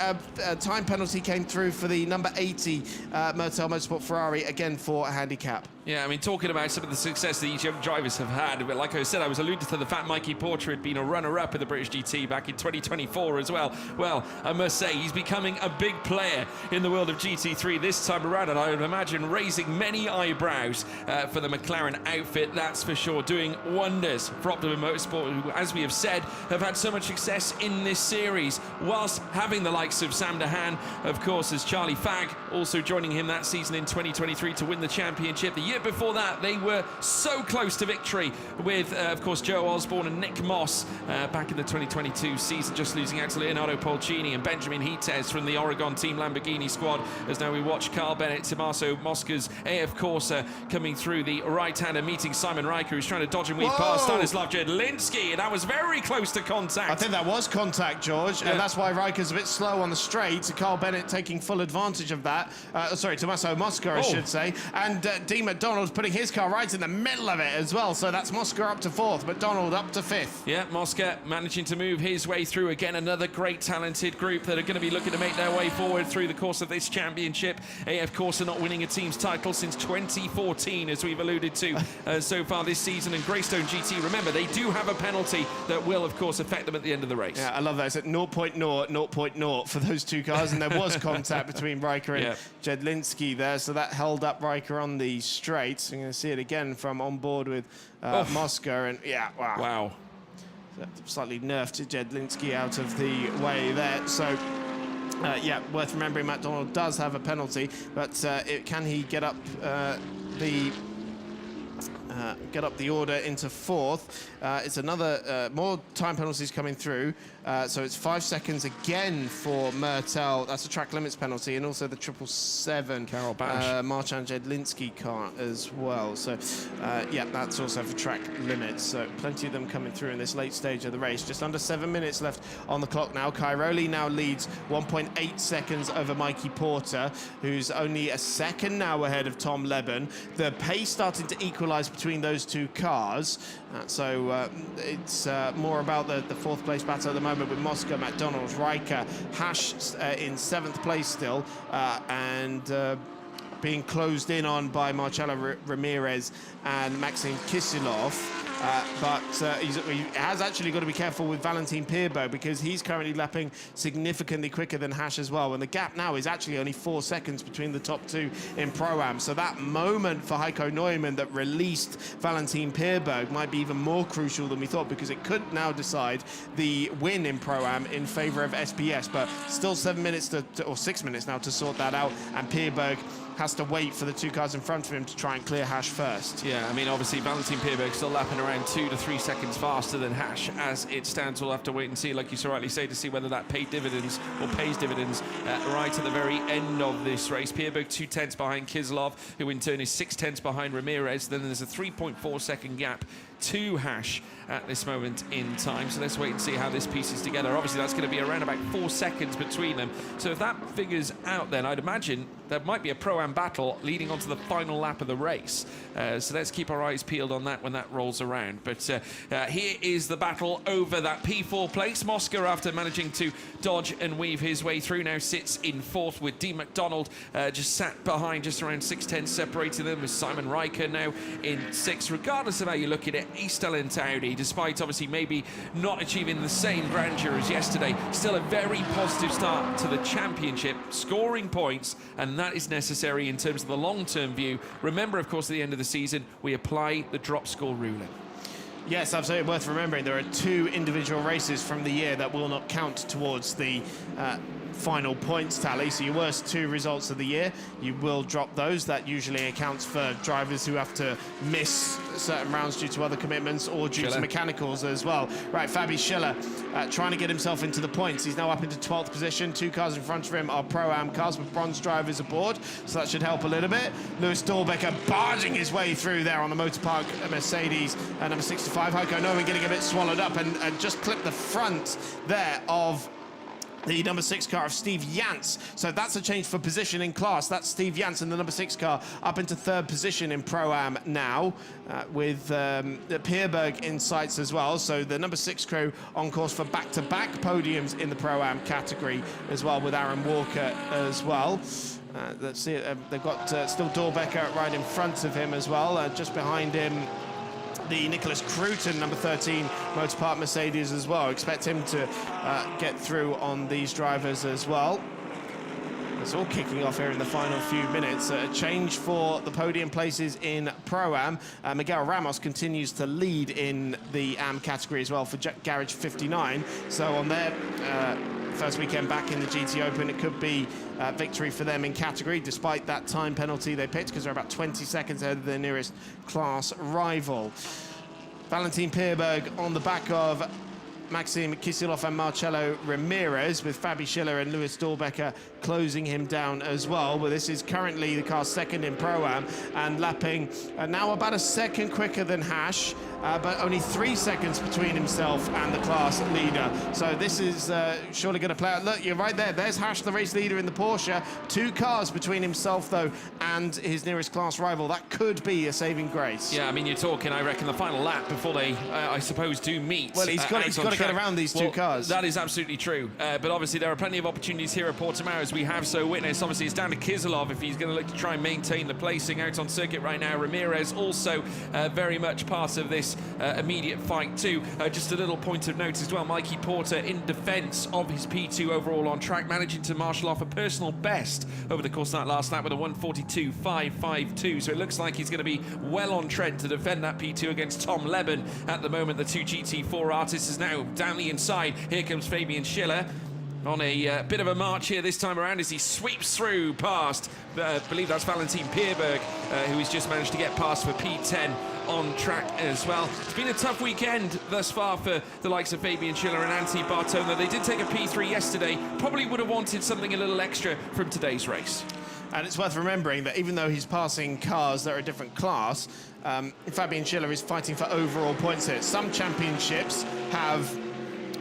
time penalty came through for the number 80 Mertel Motorsport Ferrari, again for a handicap. Yeah, I mean, talking about some of the success these young drivers have had, but like I said, I was alluding to the fact Mikey Porter had been a runner-up in the British GT back in 2024 as well. Well, I must say, he's becoming a big player in the world of GT3 this time around, and I would imagine raising many eyebrows for the McLaren outfit, that's for sure, doing wonders for Optimum Motorsport, who, as we have said, have had so much success in this series, whilst having the likes of Sam Dehan, of course, as Charlie Fagg, also joining him that season in 2023 to win the championship. The year before that, they were so close to victory with, of course, Joe Osborne and Nick Moss back in the 2022 season, just losing out to Leonardo Polcini and Benjamin Hites from the Oregon Team Lamborghini squad, as now we watch Carl Bennett, Tommaso Mosca's AF Corsa coming through the right-hander, meeting Simon Riker, who's trying to dodge and weave past Stanislav Jedlinski, and that was very close to contact. I think that was contact, George, and that's why Riker's a bit slow on the straight. Carl Bennett taking full advantage of that. Sorry, Tommaso Mosca, I should say. And Dean McDonald's putting his car right in the middle of it as well. So that's Mosca up to 4th, McDonald up to 5th. Yeah, Mosca managing to move his way through. Again, another great talented group that are going to be looking to make their way forward through the course of this championship. AF Corsa not winning a team's title since 2014, as we've alluded to so far this season. And Greystone GT, remember, they do have a penalty that will, of course, affect them at the end of the race. Yeah, I love that. It's at 0.0 for those two cars, and there was contact between Riker and Jedlinski there, so that held up Riker on the straight. I'm going to see it again from on board with Mosca, and wow. Slightly nerfed Jedlinski out of the way there. So yeah, worth remembering, McDonald does have a penalty, but can he get up the order into 4th? It's another more time penalties coming through. So it's 5 seconds again for Mertel. That's a track limits penalty, and also the 777 Carol Bash. Marcin Jedlinski car as well. So yeah, that's also for track limits. So plenty of them coming through in this late stage of the race. Just under 7 minutes left on the clock now. Cairoli now leads 1.8 seconds over Mikey Porter, who's only a second now ahead of Tom Leben. The pace starting to equalise between those two cars. So it's more about the 4th place battle at the moment with Mosca, McDonald, Riker, Hash in 7th place still, and being closed in on by Marcelo Ramirez and Maxim Kisilov. But he has actually got to be careful with Valentin Pirbo, because he's currently lapping significantly quicker than Hash as well. And the gap now is actually only 4 seconds between the top two in Pro-Am. So that moment for Heiko Neumann that released Valentin Pirbo might be even more crucial than we thought, because it could now decide the win in Pro-Am in favour of SPS. But still 7 minutes or 6 minutes now to sort that out. And Pirbo has to wait for the 2 cars in front of him to try and clear Hash first. Yeah, I mean, obviously, Valentin Pierberg still lapping around 2 to 3 seconds faster than Hash. As it stands, we'll have to wait and see, like you so rightly say, to see whether that pays dividends right at the very end of this race. Pierberg 2/10 behind Kislov, who in turn is 6/10 behind Ramirez. Then there's a 3.4-second gap to Hash at this moment in time. So let's wait and see how this pieces together. Obviously, that's going to be around about 4 seconds between them. So if that figures out, then I'd imagine there might be a Pro-Am battle leading on to the final lap of the race. So let's keep our eyes peeled on that when that rolls around. But here is the battle over that P4 place. Mosca, after managing to dodge and weave his way through, now sits in 4th with D. McDonald just sat behind, just around 6/10 separating them, with Simon Riker now in 6th. Regardless of how you look at it, Eastern Taudi, despite obviously maybe not achieving the same grandeur as yesterday, still a very positive start to the championship, scoring points, and that is necessary in terms of the long-term view. Remember, of course, at the end of the season, we apply the drop score ruling. Yes, absolutely worth remembering. There are 2 individual races from the year that will not count towards the final points tally. So your worst 2 results of the year, you will drop those. That usually accounts for drivers who have to miss certain rounds due to other commitments or due to mechanicals as well. Right, Fabi Schiller trying to get himself into the points. He's now up into 12th position. 2 cars in front of him are Pro-Am cars with bronze drivers aboard, so that should help a little bit. Lewis Dahlbecker barging his way through there on the Motorpark Mercedes, number 65. Heiko Nowen getting a bit swallowed up and just clipped the front there of the number 6 car of Steve Jans. So that's a change for position in class. That's Steve Jans in the number 6 car up into 3rd position in Pro-Am now, with Pierberg in sights as well. So the number 6 crew on course for back-to-back podiums in the Pro-Am category as well, with Aaron Walker as well. Let's see, they've got still Dahlbecker right in front of him as well. Just behind him, the Nicholas Cruton, number 13, Motorpark Mercedes as well. Expect him to get through on these drivers as well. It's all kicking off here in the final few minutes. A change for the podium places in Pro-Am. Miguel Ramos continues to lead in the AM category as well for Garage 59. So on their first weekend back in the GT Open, it could be victory for them in category, despite that time penalty they picked, because they're about 20 seconds ahead of their nearest class rival. Valentin Pierberg on the back of Maxim Kisilov and Marcelo Ramirez, with Fabi Schiller and Lewis Dahlbecker closing him down as well. Well, this is currently the car second in Pro-Am and lapping now about a second quicker than Hash, but only 3 seconds between himself and the class leader. So this is surely going to play out. Look, you're right there. There's Hash, the race leader in the Porsche. 2 cars between himself, though, and his nearest class rival. That could be a saving grace. Yeah, I mean, you're talking, I reckon, the final lap before they, I suppose, do meet. Well, he's got to get around these 2 cars. That is absolutely true. But obviously, there are plenty of opportunities here at Portimao, as we have so witnessed. Obviously, it's down to Kisilov if he's going to look to try and maintain the placing out on circuit right now. Ramirez also very much part of this immediate fight too. Just a little point of note as well, Mikey Porter in defence of his P2 overall on track, managing to marshal off a personal best over the course of that last lap with a 1:42.552. So it looks like he's going to be well on trend to defend that P2 against Tom Leben. At the moment, the 2 GT4 artists is now down the inside. Here comes Fabian Schiller on a bit of a march here this time around as he sweeps through past, I believe that's Valentin Pierberg, who has just managed to get past for P10 on track as well. It's been a tough weekend thus far for the likes of Fabian Schiller and Antti Bartona. They did take a P3 yesterday, probably would have wanted something a little extra from today's race. And it's worth remembering that even though he's passing cars that are a different class, Fabian Schiller is fighting for overall points here. Some championships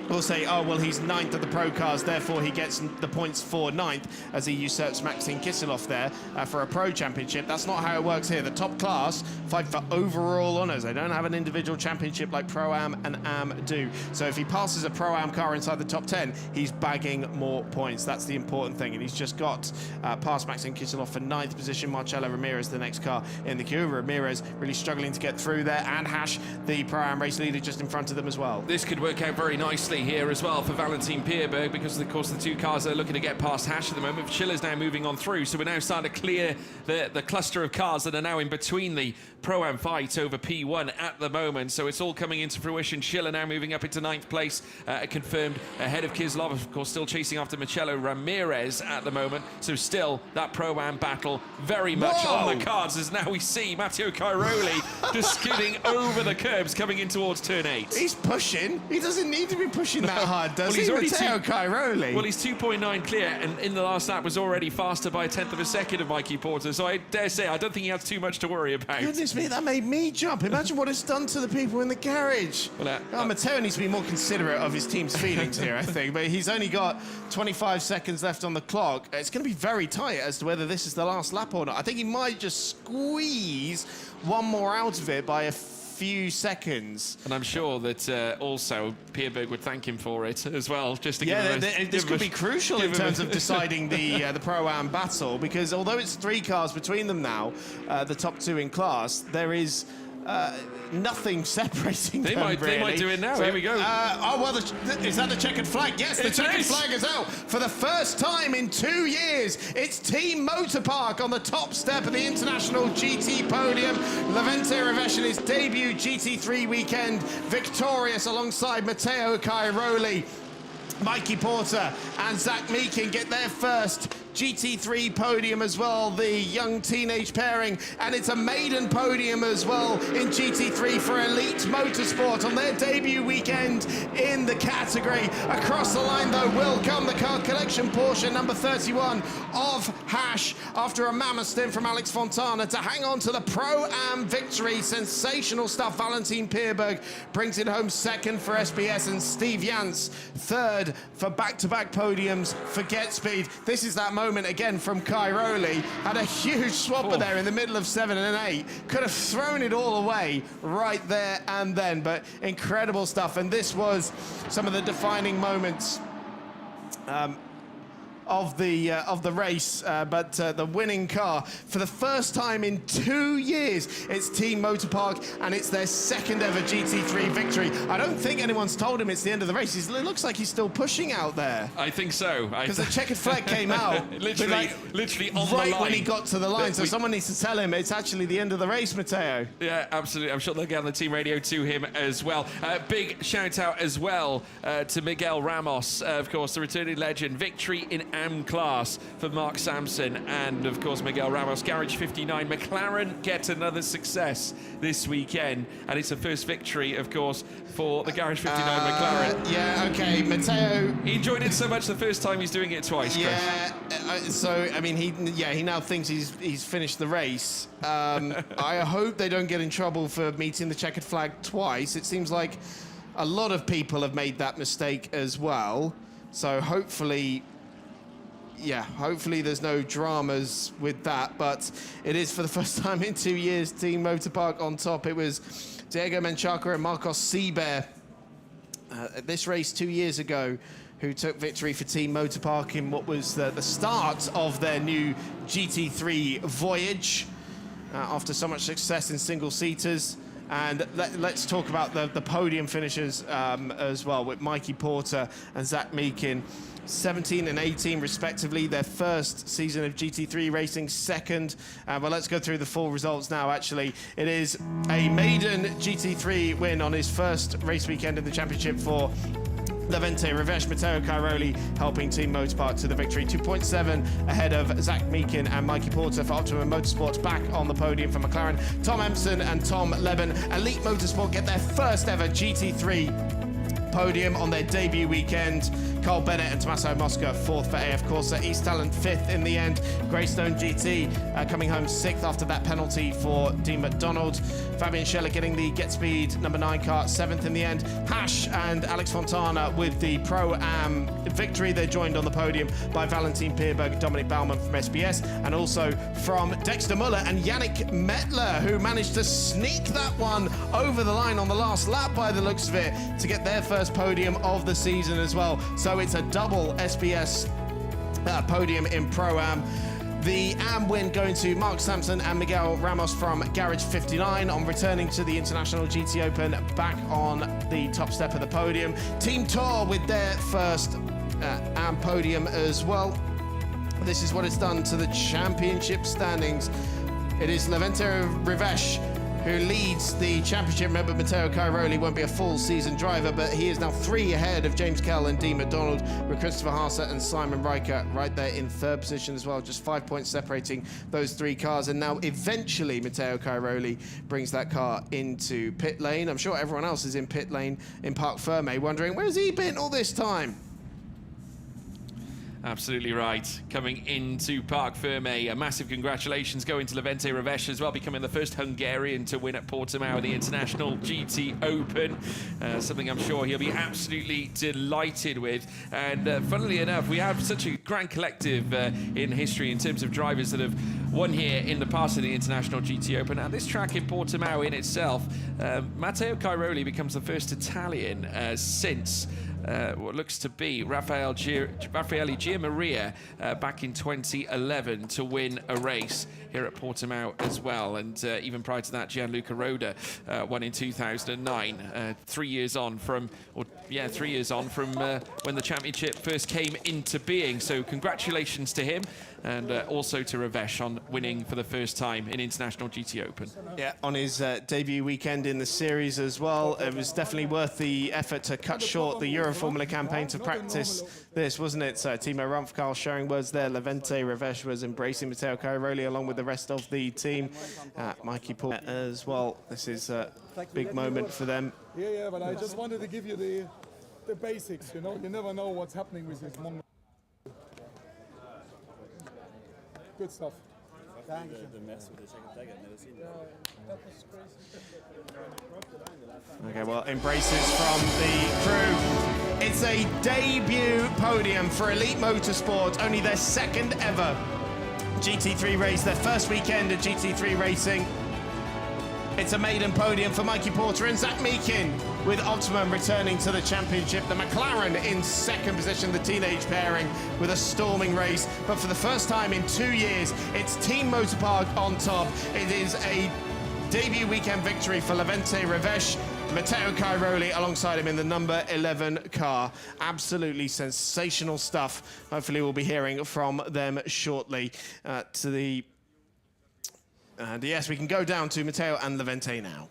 will say, oh, well, he's 9th of the pro cars, therefore he gets the points for 9th, as he usurps Maxim Kisilov there for a pro championship. That's not how it works here. The top class fight for overall honours. They don't have an individual championship like Pro-Am and Am do. So if he passes a Pro-Am car inside the top 10, he's bagging more points. That's the important thing. And he's just got past Maxim Kisilov for 9th position. Marcelo Ramirez, the next car in the queue. Ramirez really struggling to get through there. And Hash, the Pro-Am race leader, just in front of them as well. This could work out very nicely play here as well for Valentin Pierberg, because of course the two cars are looking to get past Hash at the moment. Schiller's now moving on through, so we're now starting to clear the cluster of cars that are now in between the Pro-Am fight over P1 at the moment. So it's all coming into fruition. Schiller now moving up into 9th place, confirmed ahead of Kislov, of course still chasing after Marcello Ramirez at the moment. So still that Pro-Am battle very much on the cards, as now we see Matteo Cairoli just skidding over the curbs coming in towards turn 8. He's pushing. He doesn't need to be pushing that hard, does he? Matteo Cairoli. Well, he's 2.9 clear, and in the last lap was already faster by 1/10 of a second of Mikey Porter. So I dare say I don't think he has too much to worry about. Goodness me, that made me jump. Imagine what it's done to the people in the garage. Well, Matteo needs to be more considerate of his team's feelings here, I think. But he's only got 25 seconds left on the clock. It's going to be very tight as to whether this is the last lap or not. I think he might just squeeze one more out of it by a few seconds. And I'm sure that also Pierberg would thank him for it as well, just to this could be crucial in terms of deciding the Pro-Am battle, because although it's 3 cars between them now, the top 2 in class, there is nothing separating them, really. They might do it now. So, here we go. Is that the checkered flag? Yes, the checkered flag is out. For the first time in 2 years, it's Team Motorpark on the top step of the International GT podium. Levente Ravesh in his debut GT3 weekend, victorious alongside Matteo Cairoli. Mikey Porter and Zach Meakin get their first GT3 podium as well, the young teenage pairing, and it's a maiden podium as well in GT3 for Elite Motorsport on their debut weekend in the category. Across the line though will come the car collection Porsche number 31 of Hash, after a mammoth stint from Alex Fontana to hang on to the Pro-Am victory. Sensational stuff. Valentin Pierberg brings it home second for SBS, and Steve Jans third for back-to-back podiums for Get Speed. This is that moment again from Cairoli. Had a huge swapper there in the middle of 7 and 8. Could have thrown it all away right there and then, but incredible stuff. And this was some of the defining moments of the race, but the winning car for the first time in 2 years, it's Team Motorpark, and it's their second ever GT3 victory. I don't think anyone's told him it's the end of the race. It looks like he's still pushing out there. I think so, because the checkered flag came out literally on the line when he got to the line. So someone needs to tell him it's actually the end of the race, Matteo. Yeah, absolutely. I'm sure they'll get on the team radio to him as well. Big shout out as well to Miguel Ramos, of course, the returning legend. Victory in AM class for Mark Sampson and, of course, Miguel Ramos. Garage 59. McLaren get another success this weekend, and it's a first victory, of course, for the Garage 59 McLaren. Yeah, okay, Matteo. He enjoyed it so much the first time he's doing it twice, Chris. Yeah, so, I mean, he now thinks he's finished the race. I hope they don't get in trouble for meeting the checkered flag twice. It seems like a lot of people have made that mistake as well. So hopefully there's no dramas with that, but it is for the first time in 2 years, Team Motorpark on top. It was Diego Menchaca and Marcos Seber at this race 2 years ago who took victory for Team Motorpark in what was the start of their new GT3 voyage after so much success in single-seaters. And let's talk about the podium finishers as well, with Mikey Porter and Zach Meakin. 17 and 18 respectively, their first season of GT3 racing, second. Well, let's go through the full results now. Actually, it is a maiden GT3 win on his first race weekend in the championship for Levente Ravesh. Matteo Cairoli helping Team Motorpark to the victory. 2.7 ahead of Zach Meakin and Mikey Porter for Optimum Motorsports, back on the podium for McLaren. Tom Empson and Tom Leben. Elite Motorsport get their first ever GT3 podium on their debut weekend. Carl Bennett and Tommaso Mosca fourth for AF Corsa. East Talent fifth in the end. Greystone GT coming home sixth after that penalty for Dean McDonald. Fabian Scheller getting the Get Speed number 9 car, seventh in the end. Hash and Alex Fontana with the Pro-Am victory. They're joined on the podium by Valentin Pierberg, Dominic Baumann from SBS, and also from Dexter Muller and Yannick Mettler, who managed to sneak that one over the line on the last lap by the looks of it to get their first podium of the season as well. So it's a double SBS podium in Pro-Am. The AM win going to Mark Sampson and Miguel Ramos from Garage 59 on returning to the International GT Open, back on the top step of the podium. Team Tour with their first AM podium as well. This is what it's done to the championship standings. It is Levente Rivesh who leads the championship. Remember, Matteo Cairoli won't be a full season driver, but he is now 3 ahead of James Kell and Dean McDonald, with Christopher Haase and Simon Riker right there in 3rd position as well. Just 5 points separating those 3 cars. And now eventually Matteo Cairoli brings that car into pit lane. I'm sure everyone else is in pit lane in Parc Ferme wondering, where's he been all this time? Absolutely right. Coming into Parc Ferme, a massive congratulations going to Levente Rivesh as well, becoming the first Hungarian to win at Portimao the International GT Open. Something I'm sure he'll be absolutely delighted with. And funnily enough, we have such a grand collective in history in terms of drivers that have won here in the past of the International GT Open. At this track in Portimao in itself, Matteo Cairoli becomes the first Italian since what looks to be Raffaele Giammaria back in 2011 to win a race here at Portimao as well. And even prior to that, Gianluca Roda won in 2009, 3 years on from, when the championship first came into being. So congratulations to him, and also to Rivesh on winning for the first time in International GT Open. Yeah, on his debut weekend in the series as well. It was definitely worth the effort to cut short the Euro Formula campaign to practice this, wasn't it? So Timo Rumpf, sharing words there. Levente Rivesh was embracing Matteo Cairoli along with the rest of the team. Mikey Paul as well. This is a big moment for them. Yeah, but I just wanted to give you the basics, you know? You never know what's happening with this Mongol. Good stuff. Okay, well, embraces from the crew. It's a debut podium for Elite Motorsport, only their 2nd ever GT3 race, their first weekend of GT3 racing. It's a maiden podium for Mikey Porter and Zach Meakin, with Optimum returning to the championship. The McLaren in 2nd position, the teenage pairing, with a storming race. But for the first time in 2 years, it's Team Motorpark on top. It is a debut weekend victory for Levente Rivesh. Matteo Cairoli alongside him in the number 11 car. Absolutely sensational stuff. Hopefully we'll be hearing from them shortly. And yes, we can go down to Matteo and Levente now.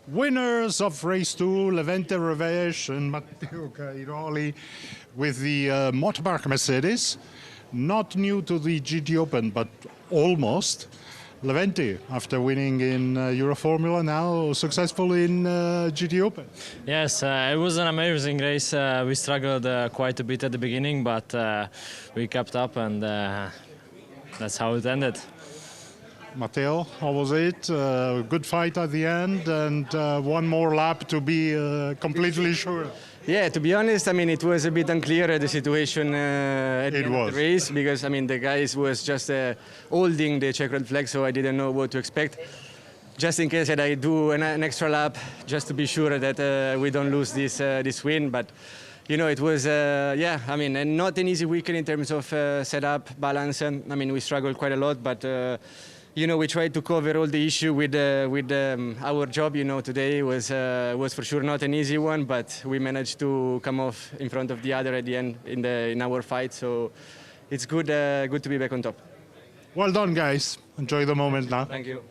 Winners of race 2, Levente Rivesh and Matteo Cairoli with the Motorpark Mercedes. Not new to the GT Open, but almost. Levente, after winning in Euroformula, now successful in GT Open. Yes, it was an amazing race. We struggled quite a bit at the beginning, but we kept up, and that's how it ended. Matteo, how was it? Good fight at the end, and one more lap to be completely sure. Yeah, to be honest, I mean, it was a bit unclear the situation at the end of the race, because, I mean, the guys was just holding the checkered flag, so I didn't know what to expect. Just in case that I do an extra lap, just to be sure that we don't lose this win. But, you know, it was, yeah, I mean, not an easy weekend in terms of setup, balance. I mean, we struggled quite a lot, but you know, we tried to cover all the issue with our job. You know, today was for sure not an easy one, but we managed to come off in front of the other at the end in our fight. So it's good to be back on top. Well done, guys. Enjoy the moment now. Thank you.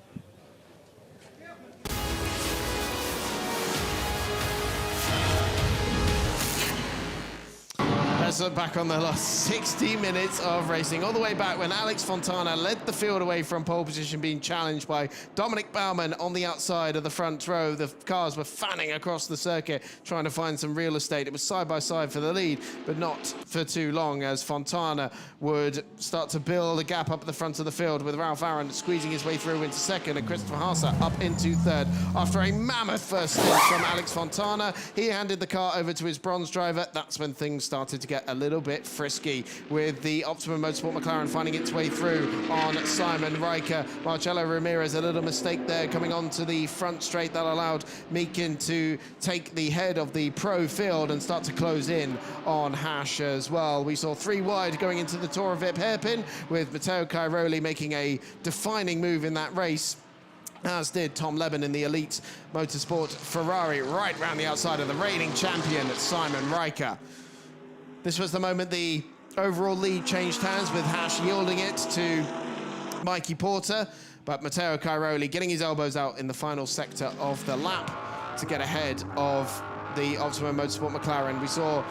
Let's look back on the last 60 minutes of racing, all the way back when Alex Fontana led the field away from pole position, being challenged by Dominic Baumann on the outside of the front row. The cars were fanning across the circuit, trying to find some real estate. It was side by side for the lead, but not for too long, as Fontana would start to build a gap up at the front of the field, with Ralph Aaron squeezing his way through into 2nd and Christopher Haase up into 3rd. After a mammoth first stint from Alex Fontana, he handed the car over to his bronze driver. That's when things started to get get a little bit frisky with the Optimum Motorsport McLaren finding its way through on Simon Riker. Marcelo Ramirez, a little mistake there coming onto the front straight that allowed Meakin to take the head of the pro field and start to close in on Hash as well. We saw 3 wide going into the Toro VIP hairpin with Matteo Cairoli making a defining move in that race, as did Tom Leben in the Elite Motorsport Ferrari, right round the outside of the reigning champion, Simon Riker. This was the moment the overall lead changed hands, with Hash yielding it to Mikey Porter, but Matteo Cairoli getting his elbows out in the final sector of the lap to get ahead of the Optimum Motorsport McLaren. We saw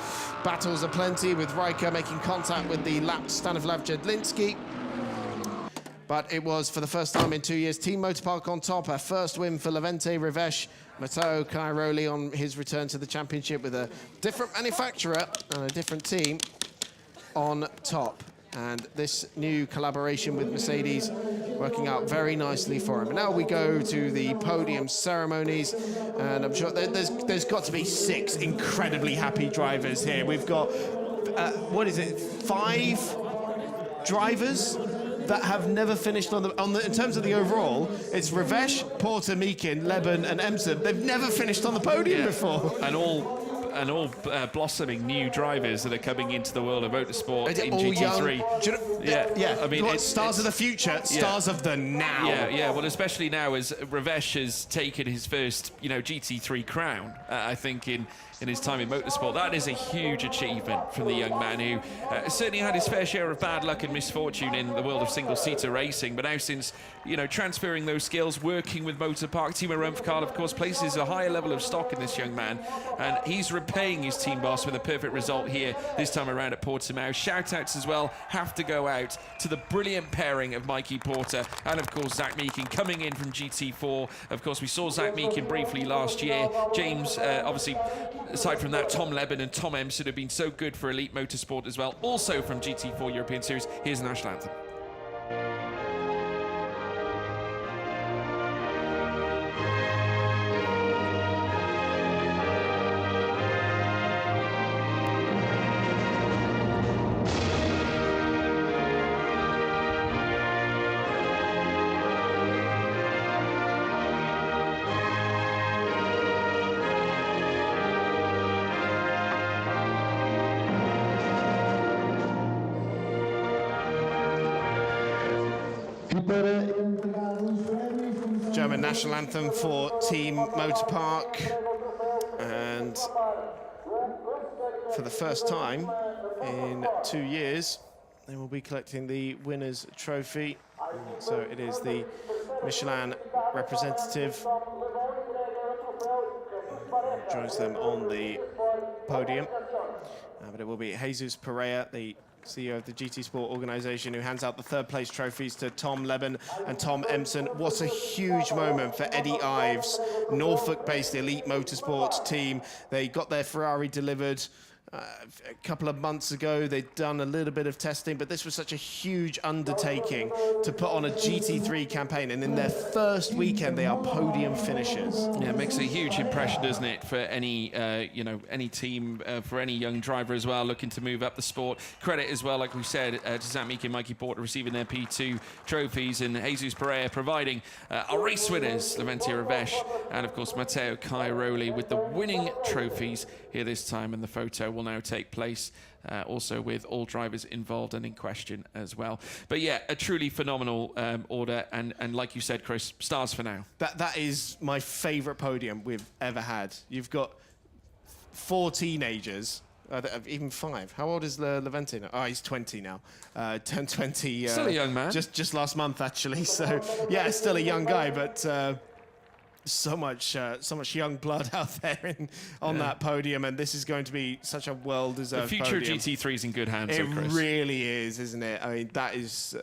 battles aplenty, with Riker making contact with the lapped Stanislav Jedlinski. But it was, for the first time in 2 years, Team Motorpark on top. Our first win for Levente Revesh. Matteo Cairoli on his return to the championship with a different manufacturer and a different team on top. And this new collaboration with Mercedes working out very nicely for him. And now we go to the podium ceremonies, and I'm sure there's got to be 6 incredibly happy drivers here. We've got, 5 drivers that have never finished on the in terms of the overall. It's Revesh, Porter, Meakin, Leben and Emson. They've never finished on the podium before. And all blossoming new drivers that are coming into the world of motorsport in GT3. I mean, it's stars of the future, stars of the now. Yeah. Well, especially now as Revesh has taken his first, GT3 crown. I think in his time in motorsport, that is a huge achievement from the young man who certainly had his fair share of bad luck and misfortune in the world of single-seater racing. But now, since transferring those skills, working with Motorpark, Timo Rumpfkarl, of course, places a higher level of stock in this young man, and he's repaying his team boss with a perfect result here this time around at Portimao. Shout-outs as well have to go out to the brilliant pairing of Mikey Porter and, of course, Zach Meakin coming in from GT4. Of course, we saw Zach Meakin briefly last year. James, obviously, aside from that, Tom Leben and Tom Emson have been so good for Elite Motorsport as well. Also from GT4 European Series. Here's the national anthem. German national anthem for Team Motorpark, and for the first time in 2 years they will be collecting the winner's trophy. So it is the Michelin representative who joins them on the podium, but it will be Jesus Pereira, the CEO of the GT Sport organization, who hands out the 3rd place trophies to Tom Leben and Tom Emson. What a huge moment for Eddie Ives, Norfolk-based Elite Motorsports team. They got their Ferrari delivered a couple of months ago. They'd done a little bit of testing, but this was such a huge undertaking to put on a GT3 campaign, and in their first weekend they are podium finishers. Yeah, it makes a huge impression, doesn't it, for any any team, for any young driver as well looking to move up the sport. Credit as well, like we said, to Zach Meakin and Mikey Porter receiving their P2 trophies, and Jesus Pereira providing our race winners, Levente Revesh and of course Matteo Cairoli, with the winning trophies here this time. And the photo will now take place also with all drivers involved and in question as well. But yeah, a truly phenomenal order, and like you said, Chris, stars for now. That is my favorite podium we've ever had. You've got 4 teenagers, even 5. How old is Levente now? Oh, he's 20 now. Turned 20. Still a young man. Just last month, actually. So yeah, still a young guy, but so much young blood out there on that podium, and this is going to be such a well-deserved The future podium. of GT3 is in good hands. It Chris. really is, isn't it? I mean, that is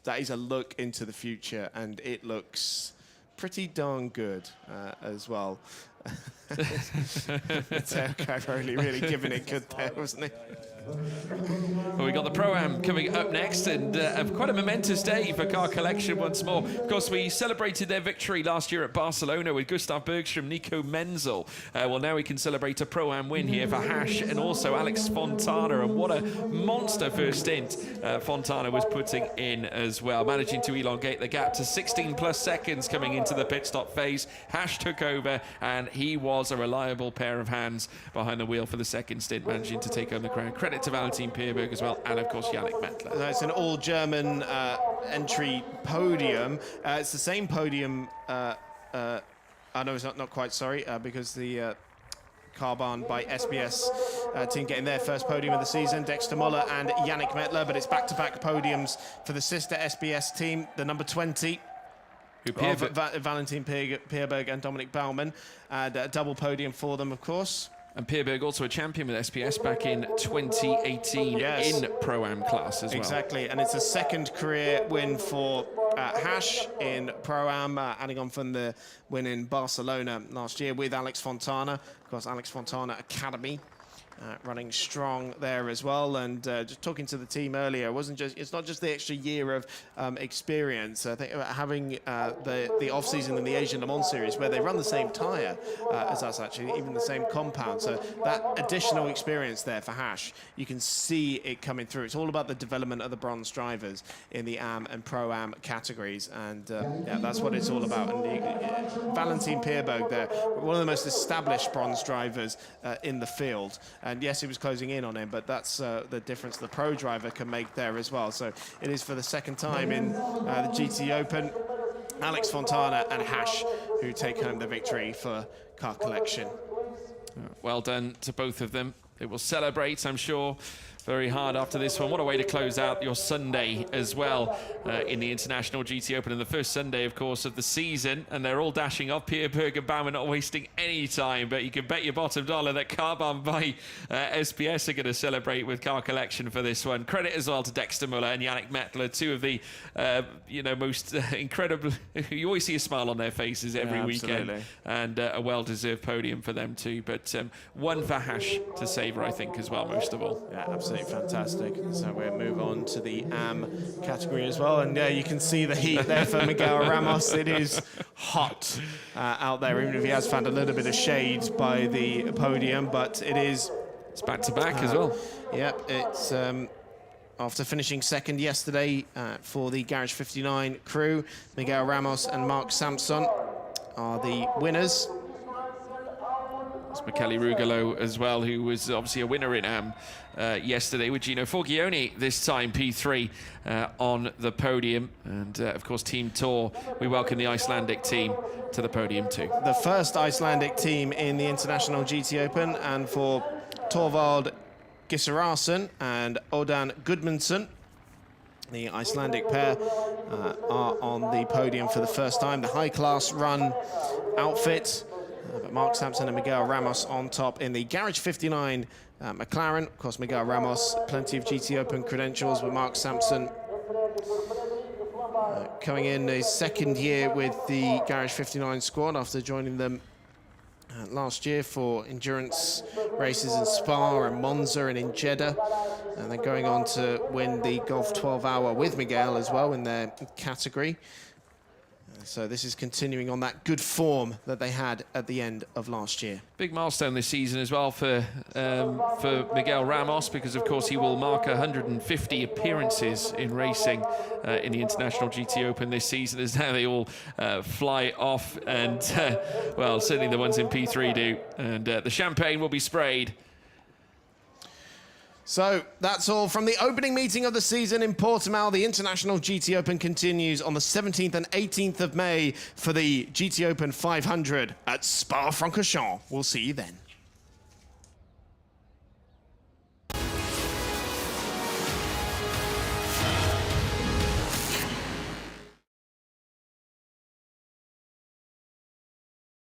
that is a look into the future, and it looks pretty darn good as well. Matteo Cairoli really giving it good there, wasn't he? Well, we got the Pro-Am coming up next, and quite a momentous day for Car Collection once more. Of course, we celebrated their victory last year at Barcelona with Gustav Bergstrom, Nico Menzel. Well, now we can celebrate a Pro-Am win here for Hash and also Alex Fontana, and what a monster first stint Fontana was putting in as well, managing to elongate the gap to 16 plus seconds coming into the pit stop phase. Hash took over, and he was a reliable pair of hands behind the wheel for the second stint, managing to take home the crown. Credit to Valentin Pierberg as well, and of course Yannick Mettler. It's an all-German entry podium. It's the same podium. I know it's not quite, sorry, because the car barn by SBS team getting their first podium of the season, Dexter Muller and Yannick Mettler, but it's back-to-back podiums for the sister SBS team, the number 20. Valentin Pierberg and Dominic Baumann, and a double podium for them, of course. And Pierberg also a champion with SPS back in 2018 in Pro-Am class as well. Exactly, and it's a second career win for Hash in Pro-Am, adding on from the win in Barcelona last year with Alex Fontana. Of course, Alex Fontana Academy running strong there as well. And just talking to the team earlier, it's not just the extra year of experience. I think having the off-season in the Asian Le Mans Series where they run the same tyre as us, actually, even the same compound. So that additional experience there for Hash, you can see it coming through. It's all about the development of the bronze drivers in the AM and Pro-Am categories. And yeah, that's what it's all about. And Valentin Pierberg there, one of the most established bronze drivers in the field. And yes, he was closing in on him, but that's the difference the pro driver can make there as well. So it is for the second time in the GT Open, Alex Fontana and Hash who take home the victory for Car Collection. Well done to both of them. They will celebrate, I'm sure, very hard after this one. What a way to close out your Sunday as well in the International GT Open, and the first Sunday, of course, of the season. And they're all dashing off. Pierberg and Baumann not wasting any time, but you can bet your bottom dollar that Carbon by SPS are going to celebrate with Car Collection for this one. Credit as well to Dexter Muller and Yannick Mettler, two of the most incredible. You always see a smile on their faces every weekend, and a well-deserved podium for them too. But one for Hash to savour, I think, as well, most of all. Yeah, absolutely fantastic. So we'll move on to the AM category as well, and you can see the heat there for Miguel Ramos. It is hot out there, even if he has found a little bit of shade by the podium, but it's back-to-back as well. Yep, it's after finishing second yesterday for the Garage 59 crew, Miguel Ramos and Mark Sampson are the winners. It's Michele Rugolo as well, who was obviously a winner in AM yesterday, with Gino Forgione this time P3 on the podium. And of course, Team Tour, we welcome the Icelandic team to the podium too. The first Icelandic team in the International GT Open, and for Torvald Gisarason and Odan Gudmundsson, the Icelandic pair are on the podium for the first time. The high-class run outfit. But Mark Sampson and Miguel Ramos on top in the Garage 59 McLaren. Of course, Miguel Ramos, plenty of GT Open credentials, but Mark Sampson coming in his second year with the Garage 59 squad after joining them last year for endurance races in Spa and Monza and in Jeddah. And then going on to win the Golf 12-hour with Miguel as well in their category. So this is continuing on that good form that they had at the end of last year. Big milestone this season as well for Miguel Ramos, because of course he will mark 150 appearances in racing in the International GT Open this season, as now they all fly off, and well, certainly the ones in P3 do, and the champagne will be sprayed. So that's all from the opening meeting of the season in Portimao. The International GT Open continues on the 17th and 18th of May for the GT Open 500 at Spa-Francorchamps. We'll see you then.